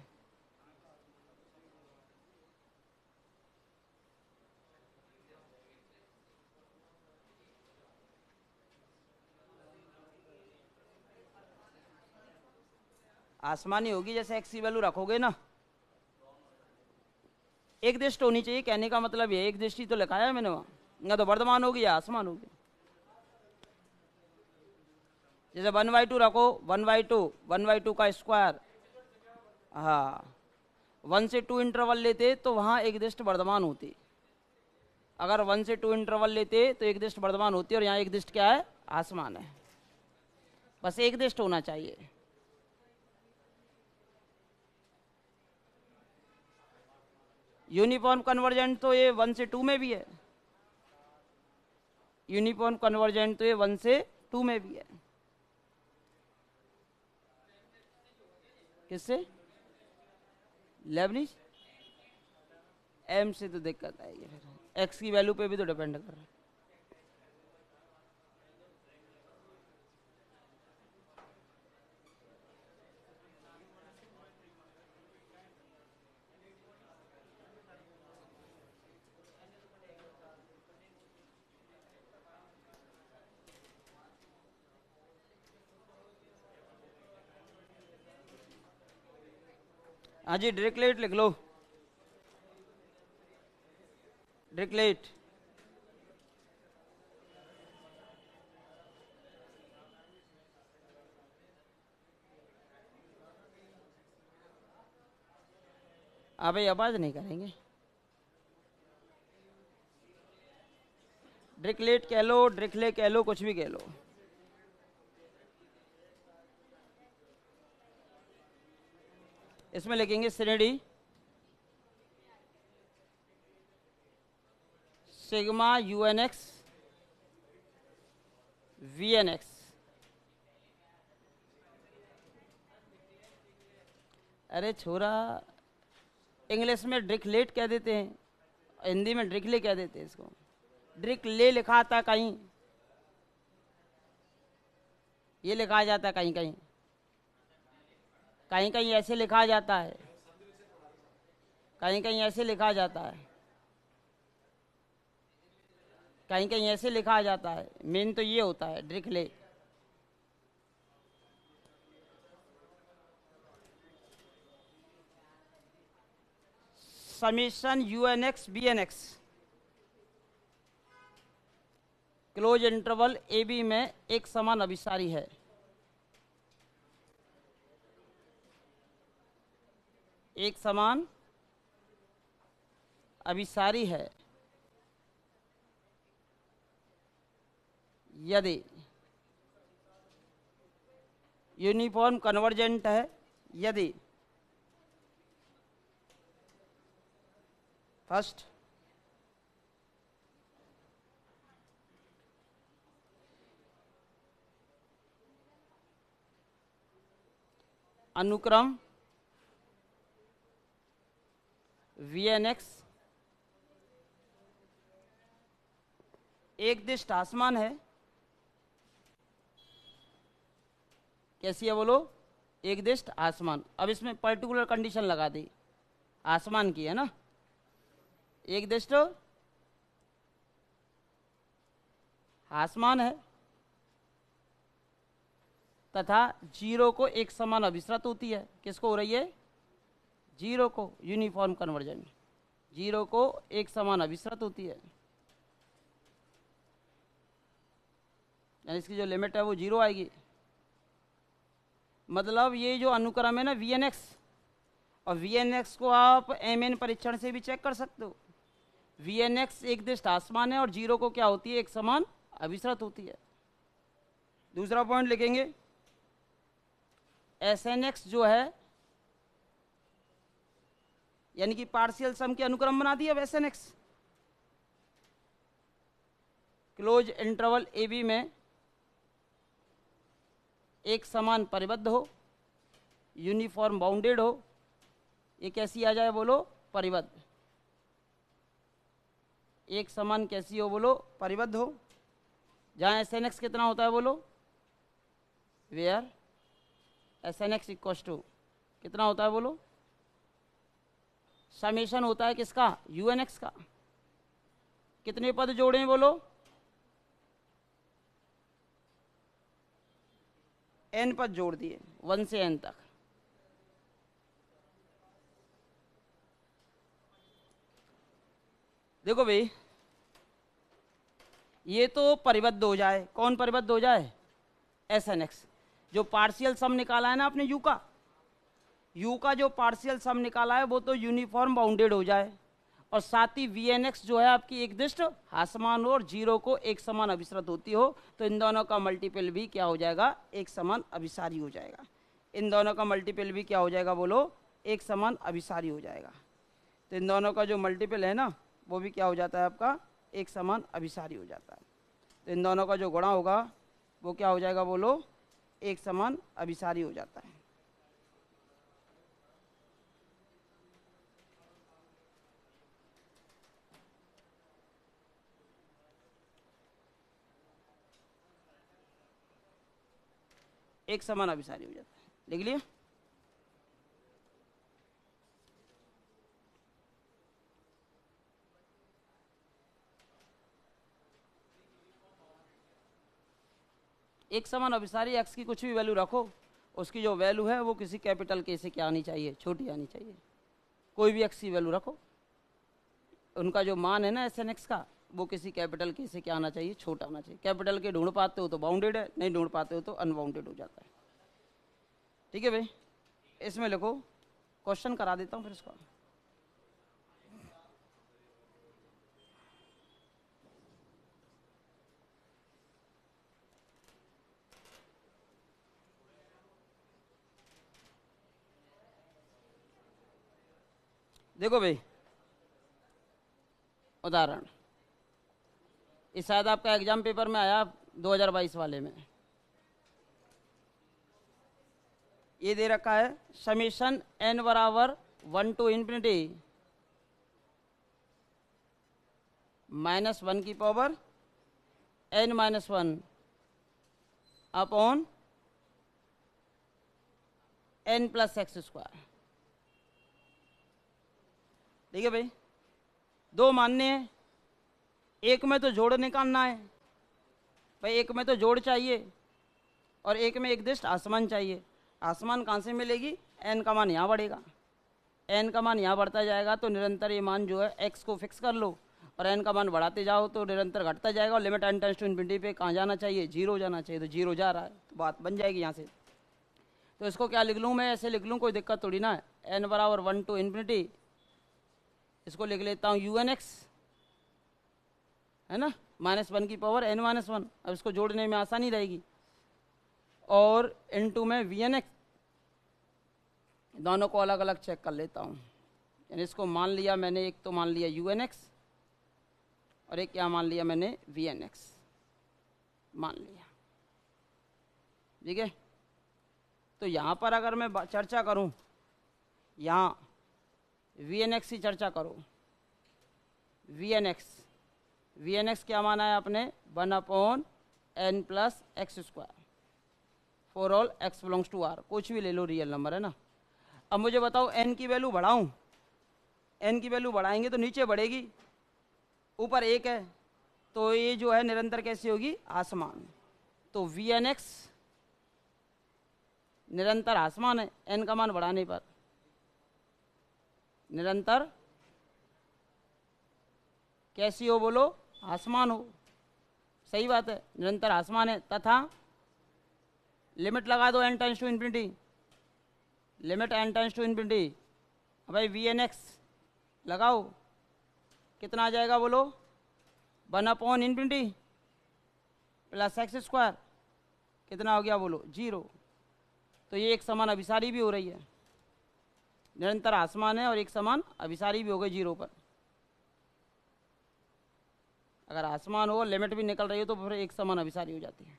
आसमानी होगी, जैसे एक्स की वैल्यू रखोगे ना, एक दृष्टि होनी चाहिए। कहने का मतलब ये एक दृष्टि तो लिखाया है मैंने वहां, या तो वर्धमान होगी या आसमान होगी। जैसे 1/2 रखो, 1/2, 1/2 का स्क्वायर। हाँ, 1 से 2 इंटरवल लेते तो वहां एक दृष्टि वर्धमान होती। अगर 1 से 2 इंटरवल लेते तो एक दृष्टि वर्धमान होती, और यहाँ एक दृष्टि क्या है? आसमान है। बस एक दृष्टि होना चाहिए। यूनिफॉर्म कन्वर्जेंट तो ये 1 से 2 में भी है। यूनिफॉर्म कन्वर्जेंट तो ये 1 से 2 में भी है। किससे? लेबनिज। एम से तो दिक्कत आएगी, फिर एक्स की वैल्यू पे भी तो डिपेंड कर रहा है। हाँ जी, डिरिचलेट लिख लो, डिरिचलेट। भाई आवाज नहीं करेंगे। ड्रिकलेट कह लो, ड्रिकले कह लो, कुछ भी कह लो। इसमें लिखेंगे श्रेणी सिग्मा यूएनएक्स वीएनएक्स। अरे छोरा, इंग्लिश में ड्रिकलेट कह देते हैं, हिंदी में ड्रिकले कह देते हैं इसको। ड्रिकले लिखा था कहीं, ये लिखा जाता है कहीं कहीं, कहीं कहीं ऐसे लिखा जाता है, कहीं कहीं ऐसे लिखा जाता है, कहीं कहीं ऐसे लिखा जाता है। मेन तो ये होता है Dirichlet. Summation U N X B N X closed interval A B में एक समान अभिसारी है। एक समान अभिसारी है यदि यूनिफॉर्म कन्वर्जेंट है, यदि फर्स्ट अनुक्रम वीएनएक्स एक दिष्ट आसमान है। कैसी है बोलो? एक दिष्ट आसमान। अब इसमें पर्टिकुलर कंडीशन लगा दी, आसमान की है ना, एक दिष्ट आसमान है तथा जीरो को एक समान अभिसृत होती है। किसको हो रही है? जीरो को। यूनिफॉर्म कन्वर्जन, जीरो को एक समान अभिसृत होती है, यानी इसकी जो लिमिट है वो जीरो आएगी। मतलब ये जो अनुक्रम है ना वीएनएक्स, और वीएनएक्स को आप एमएन परीक्षण से भी चेक कर सकते हो। वीएनएक्स एक दिष्ट आसमान है और जीरो को क्या होती है? एक समान अभिसृत होती है। दूसरा पॉइंट लिखेंगे, एसएनएक्स जो है यानी कि पार्शियल सम के अनुक्रम बना दिया। अब एसएनएक्स क्लोज इंटरवल ए बी में एक समान परिबद्ध हो, यूनिफॉर्म बाउंडेड हो। ये कैसी आ जाए बोलो? परिबद्ध। एक समान कैसी हो बोलो? परिबद्ध हो। जहां एसएनएक्स कितना होता है बोलो? वेयर एसएनएक्स इक्वल्स टू कितना होता है बोलो? समेशन होता है किसका? यूएनएक्स का। कितने पद जोड़े बोलो? एन पद जोड़ दिए, 1 से एन तक। देखो भाई, ये तो परिबद्ध हो जाए। कौन परिबद्ध हो जाए? एसएनएक्स। जो पार्शियल सम निकाला है ना आपने यू का, यू का जो पार्शियल सम निकाला है वो तो यूनिफॉर्म बाउंडेड हो जाए, और साथ ही वीएनएक्स जो है आपकी एक दिष्ट आसमान हो और जीरो को एक समान अभिसृत होती हो, तो इन दोनों का मल्टीपल भी क्या हो जाएगा? एक समान अभिसारी हो जाएगा। इन दोनों का मल्टीपल भी क्या हो जाएगा बोलो? एक समान अभिसारी हो जाएगा। तो इन दोनों का जो मल्टीपल है ना वो भी क्या हो जाता है आपका? एक समान अभिसारी हो जाता है। तो इन दोनों का जो गुणा होगा वो क्या हो जाएगा बोलो? एक समान अभिसारी हो जाता है। एक समान अभिसारी हो जाता है। लिख लिया? एक समान अभिसारी एक्स की कुछ भी वैल्यू रखो, उसकी जो वैल्यू है वो किसी कैपिटल के से क्या आनी चाहिए? छोटी आनी चाहिए। कोई भी एक्स की वैल्यू रखो, उनका जो मान है ना एसएनएक्स का, वो किसी कैपिटल के से क्या आना चाहिए? छोटा आना चाहिए। कैपिटल के ढूंढ पाते हो तो बाउंडेड है, नहीं ढूंढ पाते हो तो अनबाउंडेड हो जाता है। ठीक है भाई, इसमें लिखो, क्वेश्चन करा देता हूँ फिर इसका। देखो भाई, उदाहरण ये शायद आपका एग्जाम पेपर में आया 2022 वाले में। ये दे रखा है समीशन n बराबर 1 to इन्फिनिटी -1 की power n-1 upon n plus x square. ठीक है भाई, दो मानने हैं, एक में तो जोड़ निकालना है भाई, एक में तो जोड़ चाहिए और एक में एक दिष्ट आसमान चाहिए। आसमान कहाँ से मिलेगी? n का मान यहाँ बढ़ेगा, n का मान यहाँ बढ़ता जाएगा तो निरंतर ये मान जो है x को फिक्स कर लो और n का मान बढ़ाते जाओ तो निरंतर घटता जाएगा और limit n tends to infinity पे कहाँ जाना चाहिए? 0 जाना चाहिए, तो 0 जा रहा है तो बात बन जाएगी यहाँ से। तो इसको क्या लिख लूँ मैं? ऐसे लिख लूँ, कोई दिक्कत थोड़ी ना है। n बराबर 1 to इन्फिनिटी, इसको लिख लेता हूँ un(x) है ना, -1 की पावर n-1। अब इसको जोड़ने में आसानी रहेगी और इनटू में vn(x), दोनों को अलग अलग चेक कर लेता हूँ। यानी इसको मान लिया मैंने, एक तो मान लिया un(x) और एक क्या मान लिया मैंने? vn(x) मान लिया। ठीक है, तो यहाँ पर अगर मैं चर्चा करूँ, यहाँ vn(x) की चर्चा करो, vn(x) क्या माना है आपने? 1 upon n plus x square for all x belongs to r, कुछ भी ले लो, रियल नंबर है ना। अब मुझे बताओ n की वैल्यू बढ़ाऊं, n की वैल्यू बढ़ाएंगे तो नीचे बढ़ेगी, ऊपर 1 है तो ये जो है निरंतर कैसी होगी? आसमान। तो vn(x) निरंतर आसमान है, n का मान बढ़ाने पर निरंतर कैसी हो? बोलो, आसमान हो। सही बात है, निरंतर आसमान है। तथा लिमिट लगा दो n tends to infinity, limit n tends to infinity. भाई vn(x) लगाओ, कितना आ जाएगा? बोलो, 1 upon infinity plus x square, कितना हो गया? बोलो, 0। तो ये एक समान अभिसारी भी हो रही है, निरंतर आसमान है और एक समान अभिसारी भी हो गई 0 पर। अगर आसमान हो, लिमिट भी निकल रही हो तो फिर एक समान अभिसारी हो जाती है,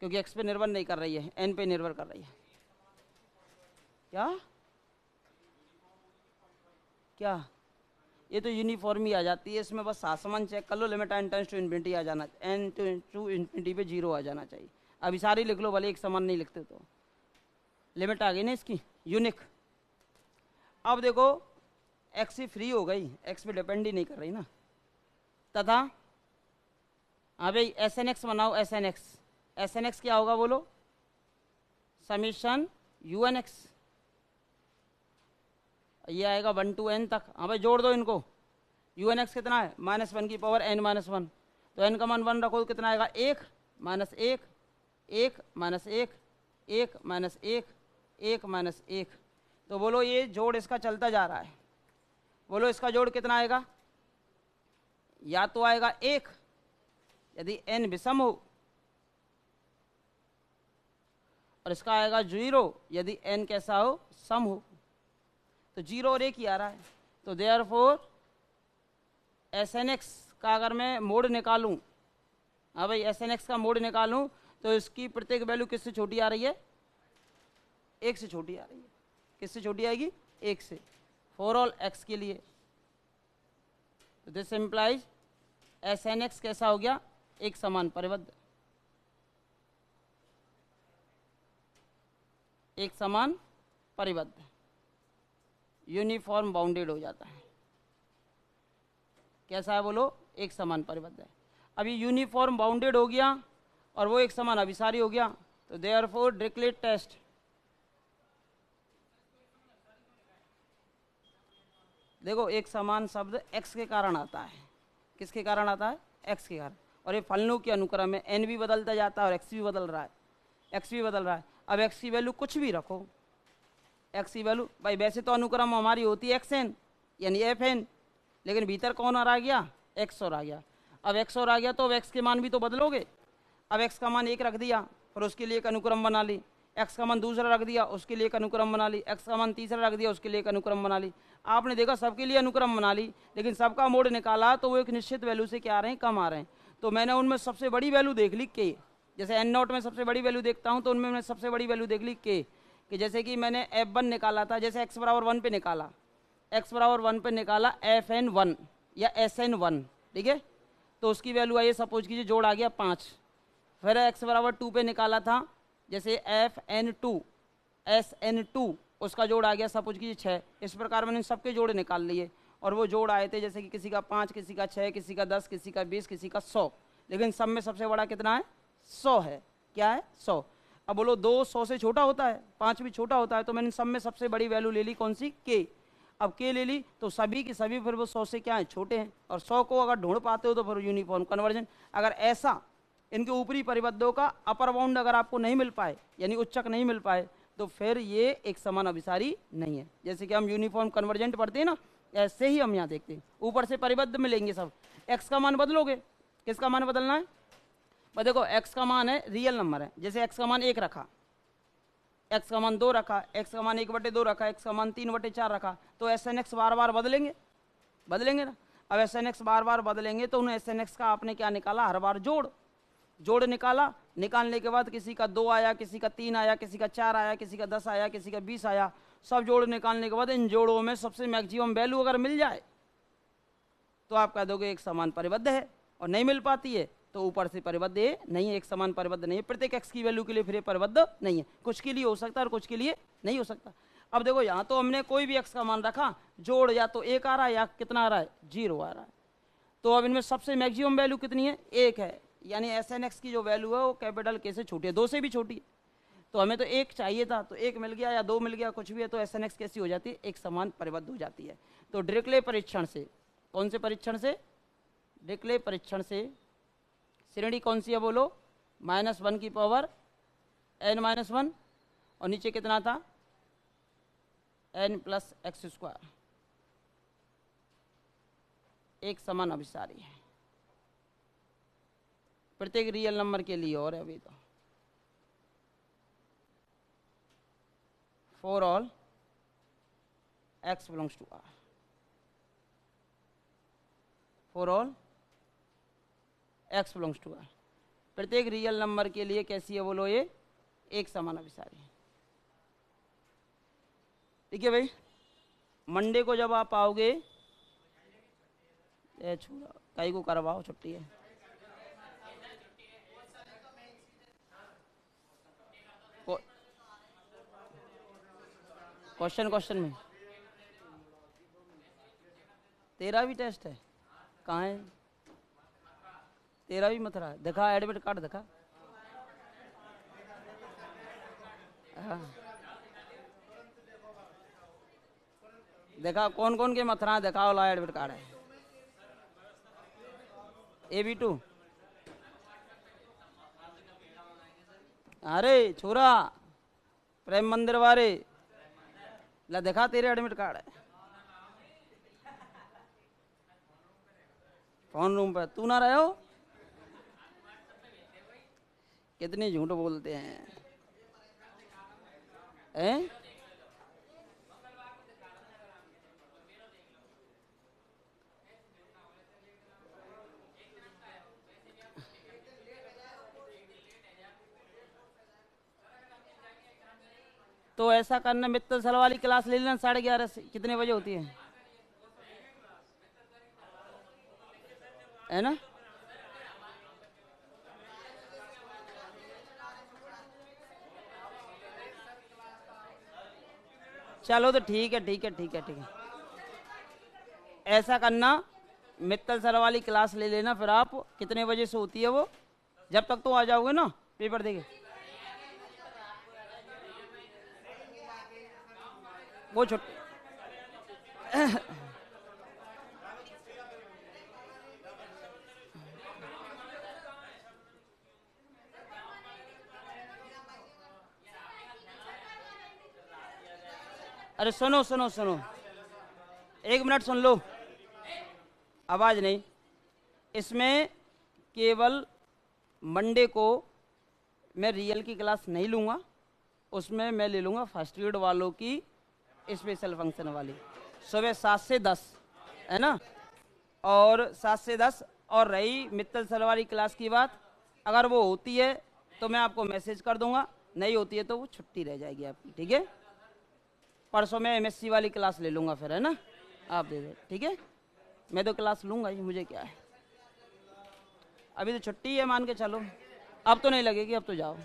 क्योंकि x पे निर्भर नहीं कर रही है, n पे निर्भर कर रही है। क्या क्या? ये तो यूनिफॉर्म ही आ जाती है, इसमें बस आसमान चेक कर लो, limit n tends to infinity आ जाना, n टू इन्फिनिटी पे 0 आ जाना चाहिए। अभिसारी लिख लो, भले एक समान नहीं लिखते तो। लिमिट आ गई ना इसकी, यूनिक। अब देखो x ही फ्री हो गई, x पे डिपेंड ही नहीं कर रही ना। तथा हाँ भाई SN(x) बनाओ, SN(x) क्या होगा? बोलो, समीशन un(x), ये आएगा 1 to n तक। हाँ भाई जोड़ दो इनको, un(x) कितना है? -1 की पावर n-1, तो n का मान 1 रखो तो कितना आएगा? 1 -1 1 -1 1 -1 1 -1। तो बोलो ये जोड़ इसका चलता जा रहा है, बोलो इसका जोड़ कितना आएगा? या तो आएगा 1 यदि n विषम हो, और इसका आएगा 0 यदि n कैसा हो? सम हो। तो 0 और 1 ही आ रहा है, तो देयरफॉर SN(x) का अगर मैं मोड निकालूं, हाँ भाई SN(x) का मोड निकालूं तो इसकी प्रत्येक वैल्यू किससे छोटी आ रही है? 1 से छोटी आ रही है। किससे छोटी आएगी? 1 से, फॉर ऑल x के लिए। तो दिस इम्प्लाइज SN(x) कैसा हो गया? एक समान परिबद्ध, एक समान परिबद्ध, यूनिफॉर्म बाउंडेड हो जाता है। कैसा है? बोलो, एक समान परिबद्ध है। अभी यूनिफॉर्म बाउंडेड हो गया और वो एक समान अभिसारी हो गया, तो देयरफॉर डिरिचलेट टेस्ट, देखो एक समान शब्द x के कारण आता है। किसके कारण आता है? x के कारण। और ये फलनों के अनुक्रम में n भी बदलता जाता है और x भी बदल रहा है, x भी बदल रहा है। अब x की वैल्यू कुछ भी रखो, x की वैल्यू भाई वैसे तो अनुक्रम हमारी होती है xn यानी fn, लेकिन भीतर कौन और आ गया? x और आ गया। अब x और आ गया तो अब x के मान भी तो बदलोगे। अब x का मान 1 रख दिया और उसके लिए एक अनुक्रम बना ली, एक्स का मान दूसरा रख दिया, उसके लिए एक अनुक्रम बना ली, एक्स का मान तीसरा रख दिया, उसके लिए एक अनुक्रम बना ली। आपने देखा सबके लिए अनुक्रम बना ली, लेकिन सबका मोड निकाला तो वो एक निश्चित वैल्यू से क्या आ रहे हैं, कम आ रहे हैं। तो मैंने उनमें सबसे बड़ी वैल्यू देख ली के। जैसे एन नॉट में सबसे बड़ी वैल्यू देखता हूँ तो उनमें मैंने सबसे बड़ी वैल्यू देख ली के। कि जैसे कि मैंने F1 निकाला था, जैसे x बराबर 1 पे निकाला, x बराबर 1 पे निकाला FN1 या SN1, ठीक है। तो उसकी वैल्यू आई, सपोज कीजिए जोड़ आ गया 5। फिर x बराबर 2 पे निकाला था, जैसे FN2 SN2, उसका जोड़ आ गया सपोज कीजिए 6। इस प्रकार मैंने सबके जोड़ निकाल लिए और वो जोड़ आए थे जैसे कि किसी का 5, किसी का 6, किसी का 10, किसी का 20, किसी का 100, लेकिन सब में सबसे बड़ा कितना है, 100 है। क्या है, 100। अब बोलो 2 100 से छोटा होता है, 5 भी छोटा होता है, तो मैंने सब में सबसे बड़ी वैल्यू ले ली कौन सी, के। अब के ले ली तो सभी की सभी फिर वो 100 से क्या है, छोटे हैं। और 100 को अगर ढूंढ पाते हो तो फिर यूनिफॉर्म कन्वर्जन। अगर ऐसा इनके ऊपरी परिबद्धों का अपर बाउंड अगर आपको नहीं मिल पाए, यानी उच्चक नहीं मिल पाए, तो फिर ये एक समान अभिसारी नहीं है। जैसे कि हम यूनिफॉर्म कन्वर्जेंट पढ़ते हैं ना, ऐसे ही हम यहाँ देखते हैं। ऊपर से परिबद्ध मिलेंगे सब। एक्स का मान बदलोगे, किसका मान बदलना है, बस देखो एक्स का मान है, रियल नंबर है, जैसे एक्स का मान 1 रखा, एक्स का मान 2 रखा, एक्स का मान 1/2 रखा, एक्स का मान 3/4 रखा, तो एस एन एक्स बार बार बदलेंगे, बदलेंगे ना। अब एस एन एक्स बार बार बदलेंगे तो उन्हें एस एन एक्स का आपने क्या निकाला, हर बार जोड़ निकाला। निकालने के बाद किसी का 2 आया, किसी का 3 आया, किसी का 4 आया, किसी का 10 आया, किसी का 20 आया। सब जोड़ निकालने के बाद इन जोड़ों में सबसे मैक्सिमम वैल्यू अगर मिल जाए तो आप कह दोगे एक समान परिबद्ध है, और नहीं मिल पाती है तो ऊपर से परिबद्ध है नहीं है, एक समान परिबद्ध नहीं है। प्रत्येक एक्स की वैल्यू के लिए फिर परिबद्ध नहीं है, कुछ के लिए हो सकता है और कुछ के लिए नहीं हो सकता। अब देखो यहाँ तो हमने कोई भी एक्स का मान रखा, जोड़ या तो 1 आ रहा है या कितना आ रहा है, 0 आ रहा है। तो अब इनमें सबसे मैक्सिमम वैल्यू कितनी है, 1 है, यानी एस एन एक्स की जो वैल्यू है वो कैपिटल के से छोटी है, 2 से भी छोटी है। तो हमें तो 1 चाहिए था, तो 1 मिल गया या 2 मिल गया, कुछ भी है, तो एस एन एक्स कैसी हो जाती है, एक समान परिबद्ध हो जाती है। तो डिरिक्ले परीक्षण से, कौन से परीक्षण से, डिरिक्ले परीक्षण से श्रेणी कौन सी है बोलो, -1 की पावर n-1, और नीचे कितना था, n + x², एक समान अभिसारी है प्रत्येक रियल नंबर के लिए। और अभी तो for all x belongs to r, for all x belongs to r, प्रत्येक रियल नंबर के लिए कैसी है बोलो, ये एक समान अभिसारी है। ठीक है भाई, मंडे को जब आप आओगे, छोड़ा कई को करवाओ, छुट्टी है। क्वेश्चन में तेरा भी टेस्ट है, कहाँ है तेरा भी मथुरा है, दिखा एडमिट कार्ड दिखा। हाँ देखा कौन कौन के मथुरा दिखा वाला एडमिट कार्ड है, AB2। अरे छोरा प्रेम मंदिर वाले, ला दिखा तेरे एडमिट कार्ड है, फोन रूम पर तू ना रहे हो, कितने झूठ बोलते हैं, हैं? तो ऐसा करना, मित्तल सर वाली क्लास ले लेना 11:30 से, कितने बजे होती है ना। चलो तो ठीक है, ठीक है, ठीक है, ठीक है, ऐसा करना, मित्तल सर वाली क्लास ले लेना। फिर आप कितने बजे से होती है वो, जब तक तो आ जाओगे ना पेपर देके, वो छुट्टी। अरे सुनो सुनो सुनो, 1 मिनट सुन लो, आवाज नहीं। इसमें केवल मंडे को मैं रियल की क्लास नहीं लूँगा, उसमें मैं ले लूँगा फर्स्ट पीरियड वालों की स्पेशल फंक्शन वाली, सुबह 7 से 10, है ना। और 7 से 10, और रही मित्तल सर वाली क्लास की बात, अगर वो होती है तो मैं आपको मैसेज कर दूंगा, नहीं होती है तो वो छुट्टी रह जाएगी आपकी, ठीक है। परसों मैं एमएससी वाली क्लास ले लूँगा फिर, है ना, आप दे दे, ठीक है। मैं तो क्लास लूँगा ही, मुझे क्या है, अभी तो छुट्टी है मान के चलो, अब तो नहीं लगेगी, अब तो जाओ।